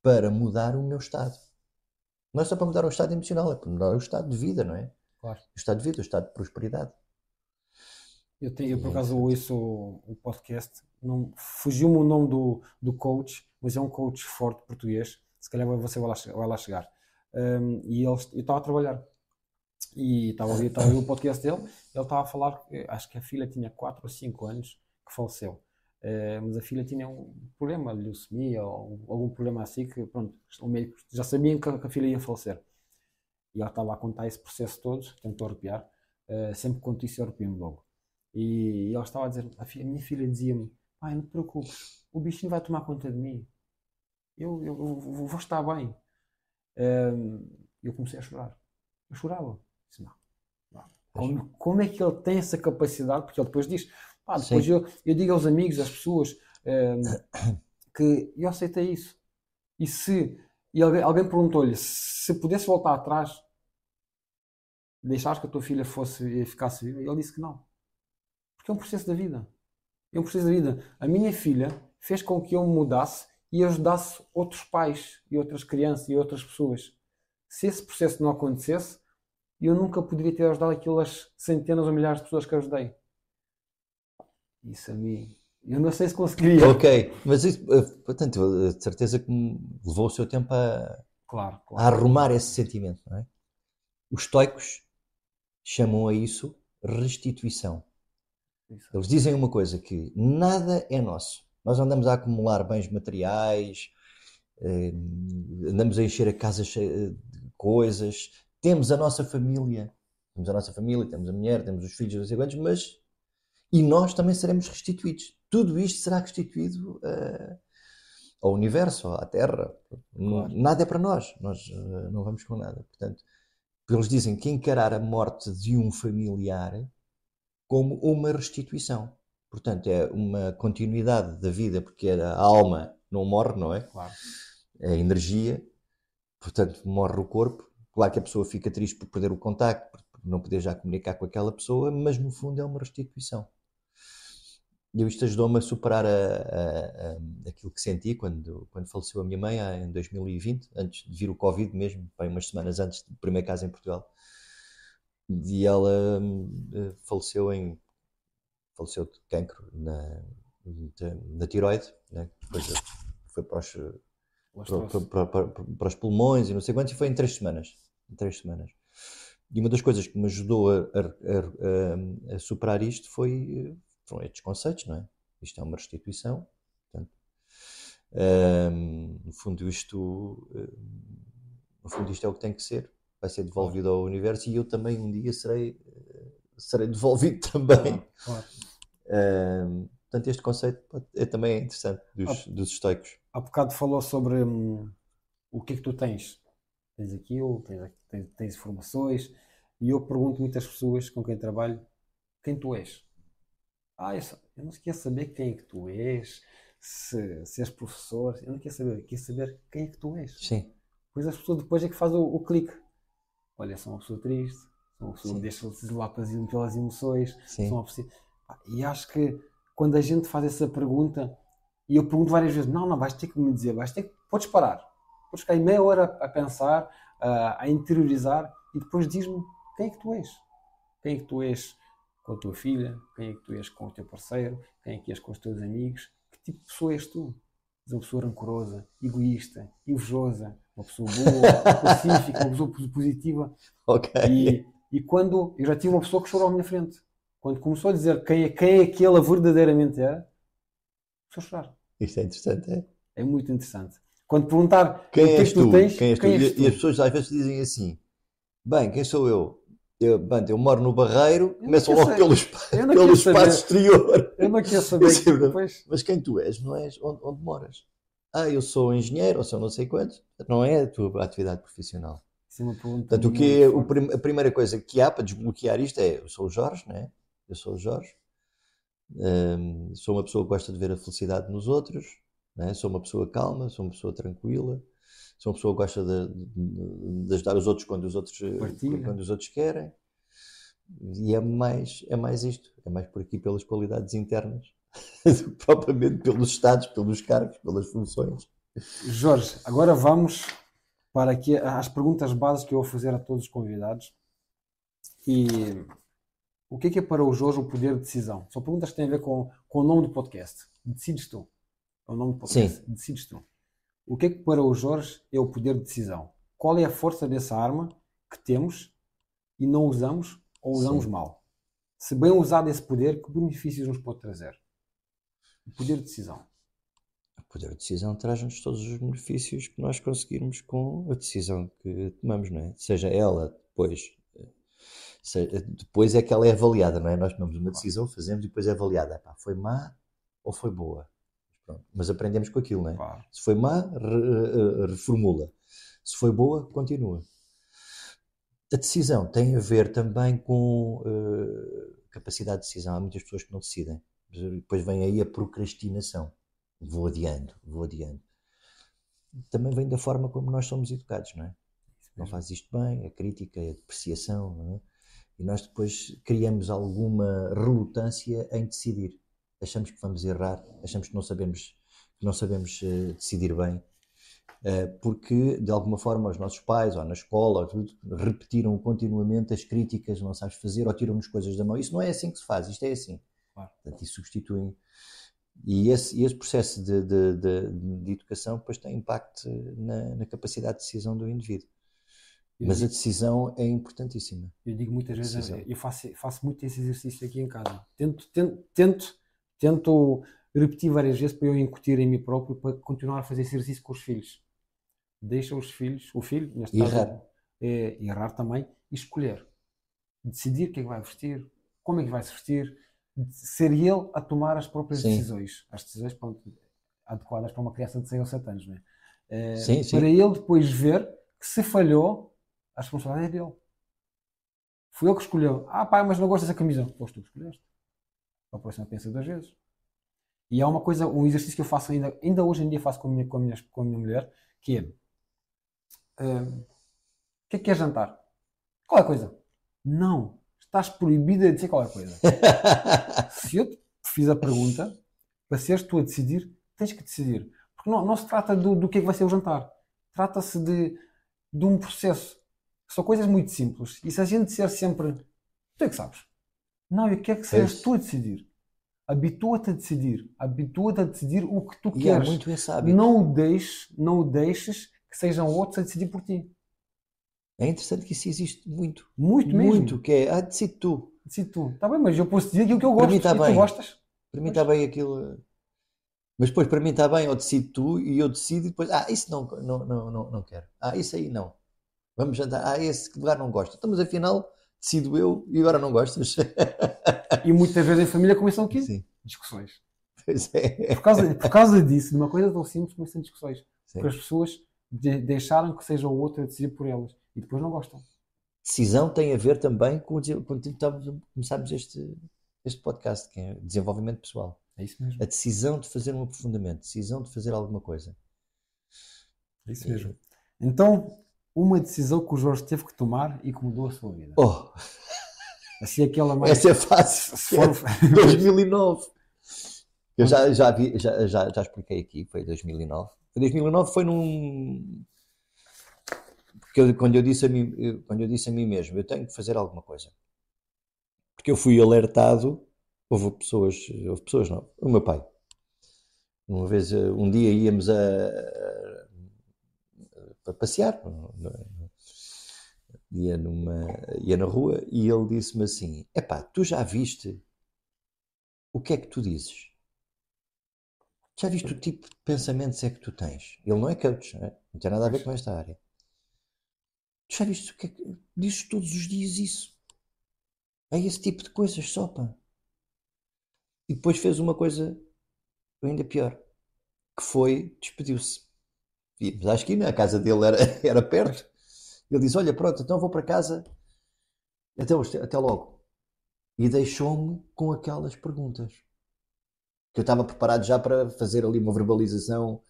para mudar o meu estado. Não é só para mudar o estado emocional, é para mudar o estado de vida, não é? Claro. O estado de vida, o estado de prosperidade. Eu por É acaso interessante. ouço o podcast, não, fugiu-me o nome do coach, mas é um coach forte português, se calhar você vai lá chegar. E eu estava a trabalhar e estava a ouvir o podcast dele, ele estava a falar, acho que a filha tinha 4 ou 5 anos que faleceu. Mas a filha tinha um problema de leucemia ou algum problema assim que, pronto, o médico já sabiam que a filha ia falecer. E ela estava a contar esse processo todo, tentou arrepiar, sempre que conto isso eu arrepio-me logo. E ela estava a dizer, a minha filha dizia-me, pai, não te preocupes, o bichinho vai tomar conta de mim, eu vou estar bem. Eu comecei a chorar, eu chorava, disse, não, não. Pois. Como é que ele tem essa capacidade? Porque ele depois diz, pá, depois Sim, eu digo aos amigos, às pessoas, que eu aceitei isso. E se e alguém perguntou-lhe se pudesse voltar atrás, deixares que a tua filha ficasse viva, e ele disse que não. Porque é um processo da vida. É um processo da vida. A minha filha fez com que eu me mudasse e ajudasse outros pais e outras crianças e outras pessoas. Se esse processo não acontecesse, eu nunca poderia ter ajudado aquelas centenas ou milhares de pessoas que ajudei. Isso a mim, eu não sei se conseguiria. ok, mas isso, portanto, de certeza que levou o seu tempo Claro, a claro. arrumar esse sentimento, não é? Os estoicos chamam a isso restituição. Isso. Eles dizem uma coisa, que nada é nosso. Nós andamos a acumular bens materiais, eh, andamos a encher a casa cheia de coisas, temos a nossa família, temos a mulher, temos os filhos, não sei quantos, mas e nós também seremos restituídos. Tudo isto será restituído ao universo, à Terra. Claro. Nada é para nós não vamos com nada. Portanto, eles dizem que encarar a morte de um familiar como uma restituição. Portanto, é uma continuidade da vida, porque a alma não morre, não é? Claro. É a energia, portanto, morre o corpo. Claro que a pessoa fica triste por perder o contacto, por não poder já comunicar com aquela pessoa, mas no fundo é uma restituição. E isto ajudou-me a superar aquilo que senti quando faleceu a minha mãe em 2020, antes de vir o Covid mesmo, bem, umas semanas antes do primeiro caso em Portugal. E ela faleceu de cancro na tiroide, né? Depois foi para os pulmões e não sei quantos, e foi em 3 semanas. Em 3 semanas. E uma das coisas que me ajudou a superar isto foram estes conceitos, não é? Isto é uma restituição, portanto, no fundo isto é o que tem que ser, vai ser Claro. devolvido ao universo e eu também um dia serei devolvido também. Claro. Portanto, este conceito também é interessante dos estoicos. Há bocado falou sobre o que é que tu tens. Tens aquilo, tens informações, e eu pergunto muitas pessoas com quem trabalho quem tu és. Eu não quero saber quem é que tu és, se és professor, eu não quero saber quem é que tu és. Sim. Pois as pessoas depois é que fazem o clique. Olha, sou uma pessoa triste, sou uma pessoa que Sim. deixa-se levar pelas emoções, Sim. sou uma pessoa... E acho que quando a gente faz essa pergunta, e eu pergunto várias vezes, não, vais ter que me dizer, podes parar, podes ficar aí meia hora a pensar, a interiorizar, e depois diz-me quem é que tu és. Quem é que tu és com a tua filha, quem é que tu és com o teu parceiro, quem é que és com os teus amigos, que tipo de pessoa és tu? És uma pessoa rancorosa, egoísta, invejosa, uma pessoa boa, pacífica, uma pessoa positiva. Ok. E quando eu já tive uma pessoa que chorou à minha frente, quando começou a dizer quem é que ela verdadeiramente era, começou a chorar. Isto é interessante, é? É muito interessante. Quando perguntar Quem o que é és que tu? tu tens, Quem és tu? quem és tu? E as pessoas às vezes dizem assim: bem, quem sou eu? Eu moro no Barreiro, começam logo pelo espaço exterior. Eu não quero saber. Depois... Mas quem tu és? Não és onde moras. Eu sou engenheiro, ou sou não sei quantos. Não é a tua atividade profissional. Isso é uma pergunta. Portanto, a primeira coisa que há para desbloquear isto é: eu sou o Jorge, não é? Eu sou o Jorge. Sou uma pessoa que gosta de ver a felicidade nos outros, não é? Sou uma pessoa calma, sou uma pessoa tranquila, sou uma pessoa que gosta de ajudar os outros quando os outros querem. E é mais isto, é mais por aqui pelas qualidades internas propriamente pelos estados, pelos cargos, pelas funções. Jorge, agora vamos para aqui as perguntas básicas que eu vou fazer a todos os convidados. E o que é para o Jorge o poder de decisão? São perguntas que têm a ver com o nome do podcast. Decides tu. É o nome do podcast. Sim. Decides tu. O que para o Jorge é o poder de decisão? Qual é a força dessa arma que temos e não usamos ou usamos Sim. mal? Se bem usado esse poder, que benefícios nos pode trazer? O poder de decisão. O poder de decisão traz-nos todos os benefícios que nós conseguirmos com a decisão que tomamos, não é? Seja ela depois é que ela é avaliada, não é? Nós tomamos uma decisão, fazemos e depois é avaliada. Epá, foi má ou foi boa? Pronto. Mas aprendemos com aquilo, não é? Claro. Se foi má, reformula. Se foi boa, continua. A decisão tem a ver também com capacidade de decisão. Há muitas pessoas que não decidem. Depois vem aí a procrastinação. Vou adiando. Também vem da forma como nós somos educados, não é? Não faz isto bem, a crítica, a depreciação, não é? E nós depois criamos alguma relutância em decidir. Achamos que vamos errar, achamos que não sabemos decidir bem, porque de alguma forma os nossos pais, ou na escola, ou tudo, repetiram continuamente as críticas, não sabes fazer, ou tiram-nos coisas da mão. Isso não é assim que se faz, isto é assim. Claro. Portanto, e substituem. E esse processo de educação depois tem impacto na capacidade de decisão do indivíduo. Mas a decisão é importantíssima. Eu digo muitas vezes, eu faço muito esse exercício aqui em casa. Tento repetir várias vezes para eu incutir em mim próprio, para continuar a fazer esse exercício com os filhos. Deixa os filhos, o filho, neste caso, errar também, e escolher. Decidir o que é que vai vestir, como é que vai se vestir, ser ele a tomar as próprias decisões. As decisões, pronto, adequadas para uma criança de 6 ou 7 anos. Não é? Para ele depois ver que se falhou, a responsabilidade é dele. Fui eu que escolheu. Pai, mas não gosto dessa camisa. Pois tu escolheste. A próxima pensa 2 vezes. E há uma coisa, um exercício que eu faço ainda hoje em dia faço com a minha mulher, que é o que é jantar? Qual é a coisa? Não. Estás proibida de dizer qual é a coisa. Se eu te fiz a pergunta, para seres tu a decidir, tens que decidir. Porque não se trata do que é que vai ser o jantar. Trata-se de um processo. São coisas muito simples. E se a gente disser sempre, tu é que sabes. Não, eu quero que sejas tu a decidir. Habitua-te a decidir. Habitua-te a decidir o que tu queres. Há muito esse hábito. Não o deixes que sejam outros a decidir por ti. É interessante que isso existe muito. Muito mesmo. Muito, que é, decide tu. Decide tu. Está bem, mas eu posso decidir aquilo que eu gosto. Para mim está bem. Tu gostas. Para mim está bem aquilo. Mas depois para mim está bem, ou decide tu e eu decido e depois, isso não quero. Isso aí não. Vamos jantar. Esse lugar não gosto. Então, mas afinal, decido eu e agora não gostas. E muitas vezes em família começam o quê? Sim. Discussões. Pois é. Por causa disso, de uma coisa tão simples, começam discussões. Sim. Porque as pessoas deixaram que seja o outro a decidir por elas. E depois não gostam. Decisão tem a ver também com quando começámos este podcast, que é desenvolvimento pessoal. É isso mesmo. A decisão de fazer um aprofundamento, a decisão de fazer alguma coisa. É isso mesmo. Então, uma decisão que o Jorge teve que tomar e que mudou a sua vida. Assim, aquela mais... Essa é fácil. 2009. Eu já expliquei aqui, foi 2009. 2009 foi porque quando eu disse a mim mesmo, eu tenho que fazer alguma coisa. Porque eu fui alertado, houve pessoas não, o meu pai. Uma vez, um dia íamos a passear, ia na rua e ele disse-me assim, tu já viste o que é que tu dizes? Já viste o tipo de pensamentos é que tu tens? Ele não é coach, não tem nada a ver com esta área. Tu já viste o que é que... Dizes todos os dias isso. É esse tipo de coisas, só pá. E depois fez uma coisa ainda pior. Que foi, despediu-se. Mas à esquina, a casa dele era perto. Ele disse, olha, pronto, então vou para casa. Até logo. E deixou-me com aquelas perguntas. Que eu estava preparado já para fazer ali uma verbalização.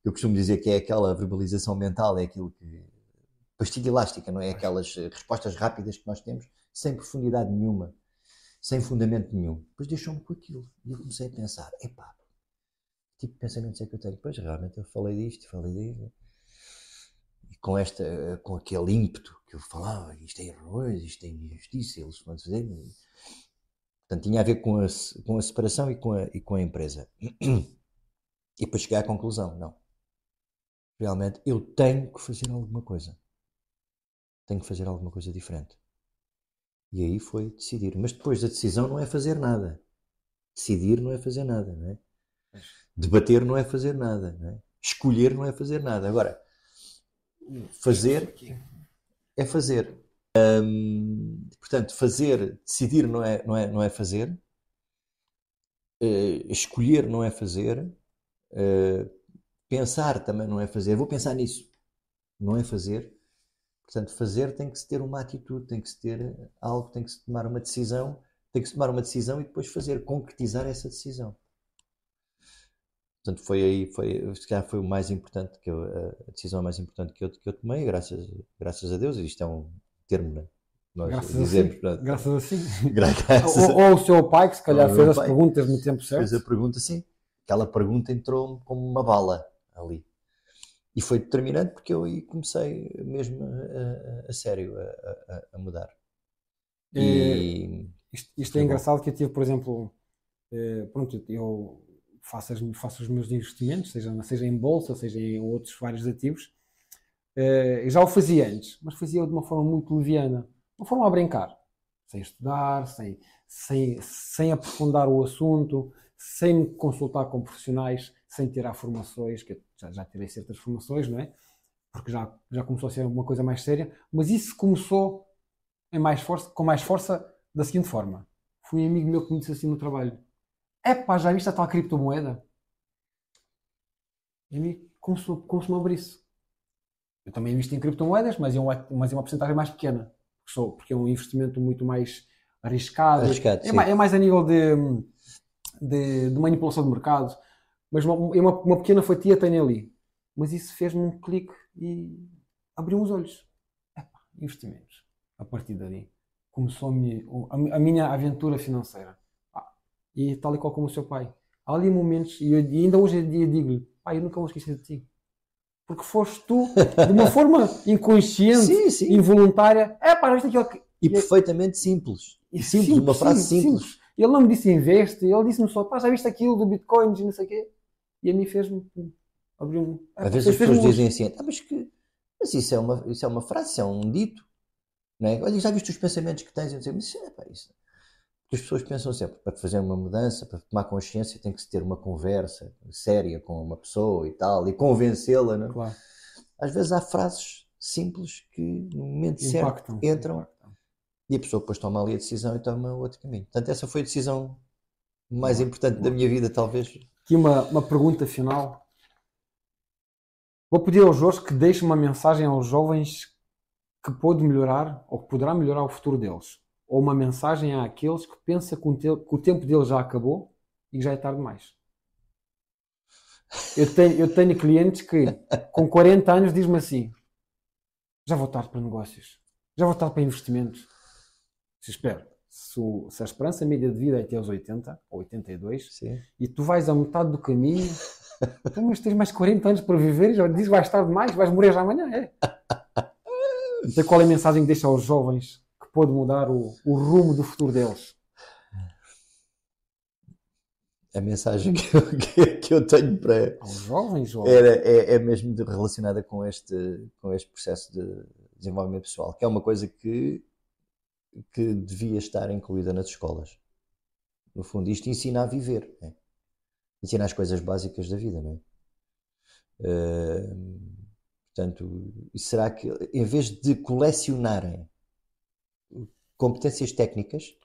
Eu costumo dizer que é aquela verbalização mental, é aquilo que... pastilha elástica, não é? Aquelas respostas rápidas que nós temos, sem profundidade nenhuma. sem fundamento nenhum. Depois deixou-me com aquilo. E eu comecei a pensar, epá, que tipo de pensamentos é que eu tenho? Pois, realmente eu falei disto, e com aquele ímpeto que eu falava, isto é errores, isto é injustiça, eles vão dizer. Portanto, tinha a ver com a separação e com a empresa. E depois cheguei à conclusão, não. Realmente eu tenho que fazer alguma coisa. Tenho que fazer alguma coisa diferente. E aí foi decidir. Mas depois da decisão não é fazer nada. Decidir não é fazer nada, não é? Debater não é fazer nada, não é? Escolher não é fazer nada. Agora, fazer é fazer. Portanto, decidir não é fazer. Escolher não é fazer. Pensar também não é fazer. Vou pensar nisso. Não é fazer. Portanto, fazer tem que se ter uma atitude, tem que se ter algo, tem que se tomar uma decisão, tem que se tomar uma decisão e depois fazer, concretizar essa decisão. Portanto, se calhar foi o mais importante a decisão mais importante que eu tomei, graças a Deus. Isto é um termo, né? Nós Graças dizemos, assim. portanto, Graças assim. graças Ou o seu pai, que se calhar ao fez meu as pai, perguntas no tempo fez certo. a pergunta, sim. Aquela pergunta entrou-me como uma bala ali. E foi determinante porque eu aí comecei mesmo a sério a mudar. E Isto é foi bom. engraçado que eu tive, por exemplo, pronto, eu faço os meus investimentos, seja em bolsa, seja em outros vários ativos. Eu já o fazia antes, mas fazia de uma forma muito leviana, uma forma a brincar, sem estudar, sem aprofundar o assunto, sem me consultar com profissionais, sem tirar formações, que eu já tirei certas formações, não é? Porque já começou a ser uma coisa mais séria, mas isso começou com mais força da seguinte forma. Foi um amigo meu que me disse assim no trabalho: epá, já viste a tal criptomoeda? E a mim começou a abrir isso. Eu também invisto em criptomoedas, mas é uma porcentagem mais pequena. Porque é um investimento muito mais arriscado. Arriscado, sim. É mais a nível de manipulação de mercado. Mas uma pequena fatia tem ali. Mas isso fez-me um clique e abriu os olhos. Epá, investimentos. A partir dali começou a minha aventura financeira. E tal e qual como o seu pai. Há ali momentos, e ainda hoje em dia digo-lhe: pai, eu nunca vou esquecer de ti. Porque foste tu, de uma forma inconsciente, Sim, sim. involuntária. Pá, isto aqui, E perfeitamente simples. Simples, uma frase simples. Ele não me disse investe, ele disse-me só: pá, já viste aquilo do Bitcoin e não sei o quê. E a mim fez-me, abriu-me. Às vezes as pessoas dizem assim, mas isso é uma frase, isso é um dito. Não é? Olha, já viste os pensamentos que tens? Eu digo, mas isso. Porque as pessoas pensam sempre, para fazer uma mudança, para tomar consciência, tem que se ter uma conversa séria com uma pessoa e tal, e convencê-la, não é? Claro. Às vezes há frases simples que no momento certo entram e a pessoa depois toma ali a decisão e toma outro caminho. Portanto, essa foi a decisão mais importante da minha vida, talvez. Aqui uma pergunta final. Vou pedir ao Jorge que deixe uma mensagem aos jovens que pode melhorar ou que poderá melhorar o futuro deles. Ou uma mensagem àqueles que pensam que o tempo deles já acabou e que já é tarde demais. Eu tenho clientes que com 40 anos dizem-me assim: já vou tarde para negócios, já vou tarde para investimentos. Se espera, se a esperança média de vida é até aos 80 ou 82, sim, e tu vais a metade do caminho, então, mas tens mais 40 anos para viver e já dizes que vais tarde demais, vais morrer já amanhã. Então, qual é a mensagem que deixa aos jovens que pode mudar o rumo do futuro deles? A mensagem que eu tenho para Aos jovens? é mesmo relacionada com este processo de desenvolvimento pessoal, que é uma coisa que devia estar incluída nas escolas. No fundo, isto ensina a viver, né? Ensina as coisas básicas da vida, não é? Portanto, será que em vez de colecionarem competências técnicas,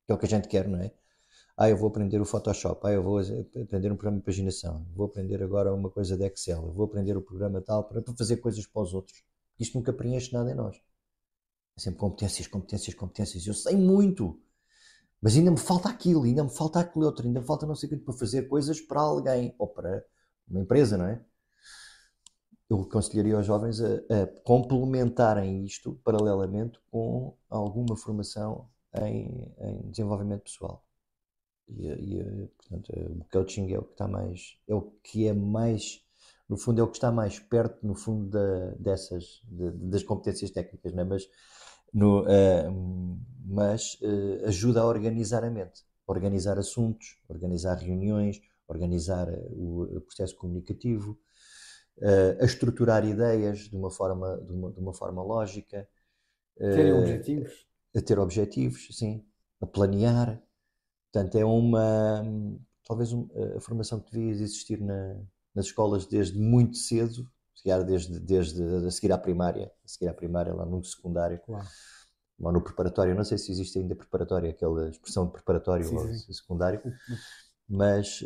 que é o que a gente quer, não é? Eu vou aprender o Photoshop, eu vou aprender um programa de paginação, vou aprender agora uma coisa de Excel, vou aprender o programa tal para fazer coisas para os outros. Isto nunca preenche nada em nós. É sempre competências. Eu sei muito, mas ainda me falta aquilo, ainda me falta aquele outro, ainda me falta não sei o que para fazer coisas para alguém ou para uma empresa, não é? Eu aconselharia aos jovens a complementarem isto paralelamente com alguma formação em desenvolvimento pessoal. Portanto, o coaching é o que está mais, no fundo, é o que está mais perto, no fundo, das competências técnicas, não é? Mas ajuda a organizar a mente, a organizar assuntos, organizar reuniões, organizar o processo comunicativo, a estruturar ideias de uma forma lógica, Terem objetivos. a ter objetivos, sim, a planear. Portanto, talvez a formação que devia existir nas escolas desde muito cedo, desde a seguir à primária, lá no secundário, Claro. ou no preparatório. Não sei se existe ainda preparatório, aquela expressão de preparatório Sim, ou sim. secundário, mas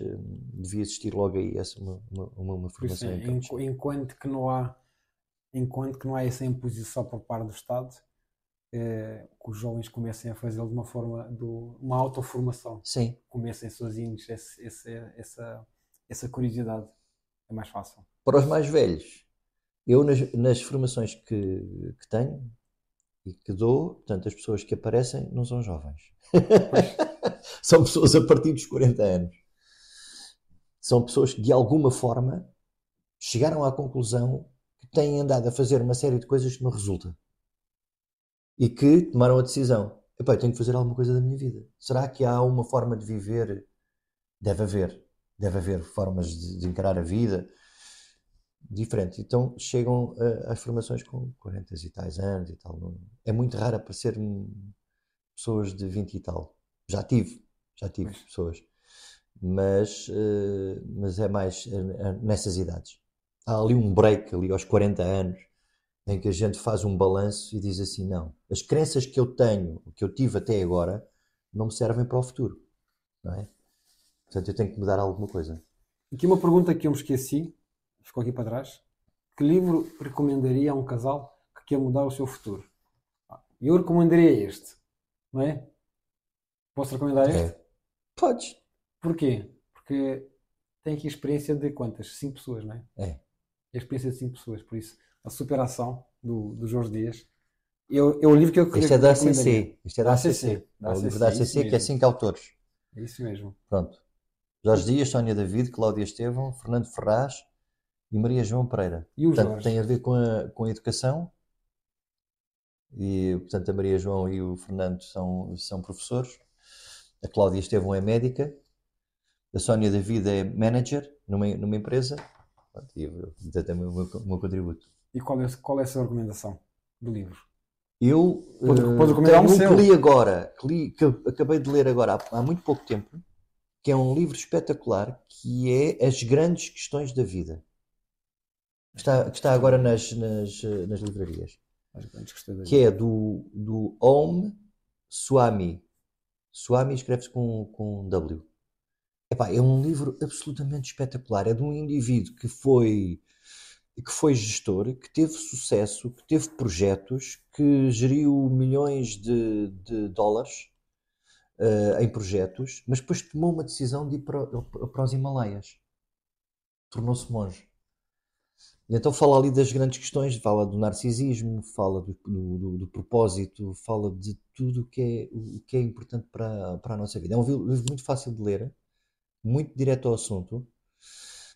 devia existir logo aí uma Por isso, formação em coaching. enquanto que não há essa imposição por parte do Estado, que os jovens comecem a fazê-lo de uma autoformação. Sim. Comecem sozinhos essa curiosidade. É mais fácil. Para os mais velhos, eu nas formações que tenho e que dou, portanto, as pessoas que aparecem não são jovens. São pessoas a partir dos 40 anos. São pessoas que, de alguma forma, chegaram à conclusão que têm andado a fazer uma série de coisas que não resulta. E que tomaram a decisão: epá, eu tenho que fazer alguma coisa da minha vida. Será que há uma forma de viver? Deve haver formas de encarar a vida diferente. Então chegam às formações com 40 e tais anos e tal. É muito raro aparecer pessoas de 20 e tal. Já tive pessoas. Mas é mais nessas idades. Há ali um break, ali aos 40 anos, em que a gente faz um balanço e diz assim: não, as crenças que eu tenho, que eu tive até agora, não me servem para o futuro, não é? Portanto, eu tenho que mudar alguma coisa. Aqui uma pergunta que eu me esqueci, ficou aqui para trás. Que livro recomendaria a um casal que quer mudar o seu futuro? Eu recomendaria este, não é? Posso recomendar este? Podes. Porquê? Porque tem aqui a experiência de quantas? 5 pessoas, não é? É. A experiência de 5 pessoas, por isso a superação do Jorge Dias. É o livro que eu Este é da recomendaria. ACC. Este é da ACC. É o livro da ACC, que é 5 autores. É isso mesmo. Pronto. Jorge Dias, Sónia David, Cláudia Estevão, Fernando Ferraz e Maria João Pereira. E o Portanto, Jorge? tem a ver com a educação. E, portanto, a Maria João e o Fernando são professores. A Cláudia Estevão é médica. A Sónia David é manager numa empresa. E eu dou também o meu contributo. E qual é a sua recomendação do livro? Eu pode recomendar tenho um que li agora, que eu acabei de ler agora há muito pouco tempo, que é um livro espetacular, que é As Grandes Questões da Vida. Que está agora nas livrarias. Que é do Om Swami. Swami escreve-se com W. Epá, é um livro absolutamente espetacular. É de um indivíduo que foi gestor, que teve sucesso, que teve projetos, que geriu milhões de dólares em projetos, mas depois tomou uma decisão de ir para os Himalaias. Tornou-se monge. Então fala ali das grandes questões, fala do narcisismo, fala do propósito, fala de tudo o que é importante para a nossa vida. É um livro muito fácil de ler, muito direto ao assunto.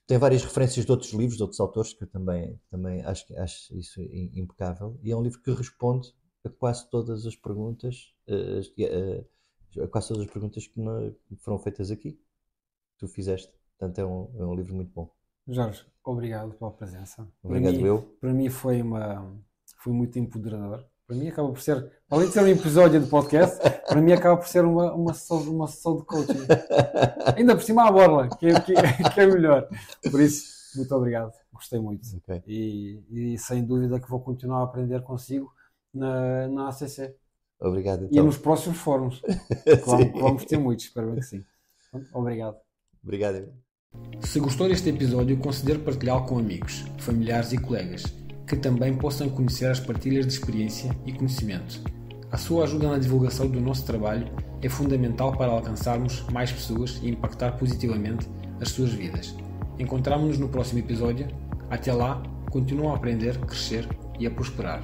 Tem várias referências de outros livros, de outros autores, que eu também acho isso impecável. E é um livro que responde a quase todas as perguntas, que foram feitas aqui, que tu fizeste. Portanto, é um livro muito bom. Jorge, obrigado pela presença. Obrigado, para mim foi muito empoderador. Para mim acaba por ser, além de ser um episódio de podcast, para mim acaba por ser uma sessão de coaching. Ainda por cima à borla, que é melhor. Por isso, muito obrigado. Gostei muito. Okay. E sem dúvida que vou continuar a aprender consigo na ACC. Obrigado. Então. E nos próximos fóruns. Vamos ter muitos, espero bem que sim. Obrigado. Obrigado. Se gostou deste episódio, considere partilhá-lo com amigos, familiares e colegas, que também possam conhecer as partilhas de experiência e conhecimento. A sua ajuda na divulgação do nosso trabalho é fundamental para alcançarmos mais pessoas e impactar positivamente as suas vidas. Encontramo-nos no próximo episódio. Até lá, continuam a aprender, crescer e a prosperar.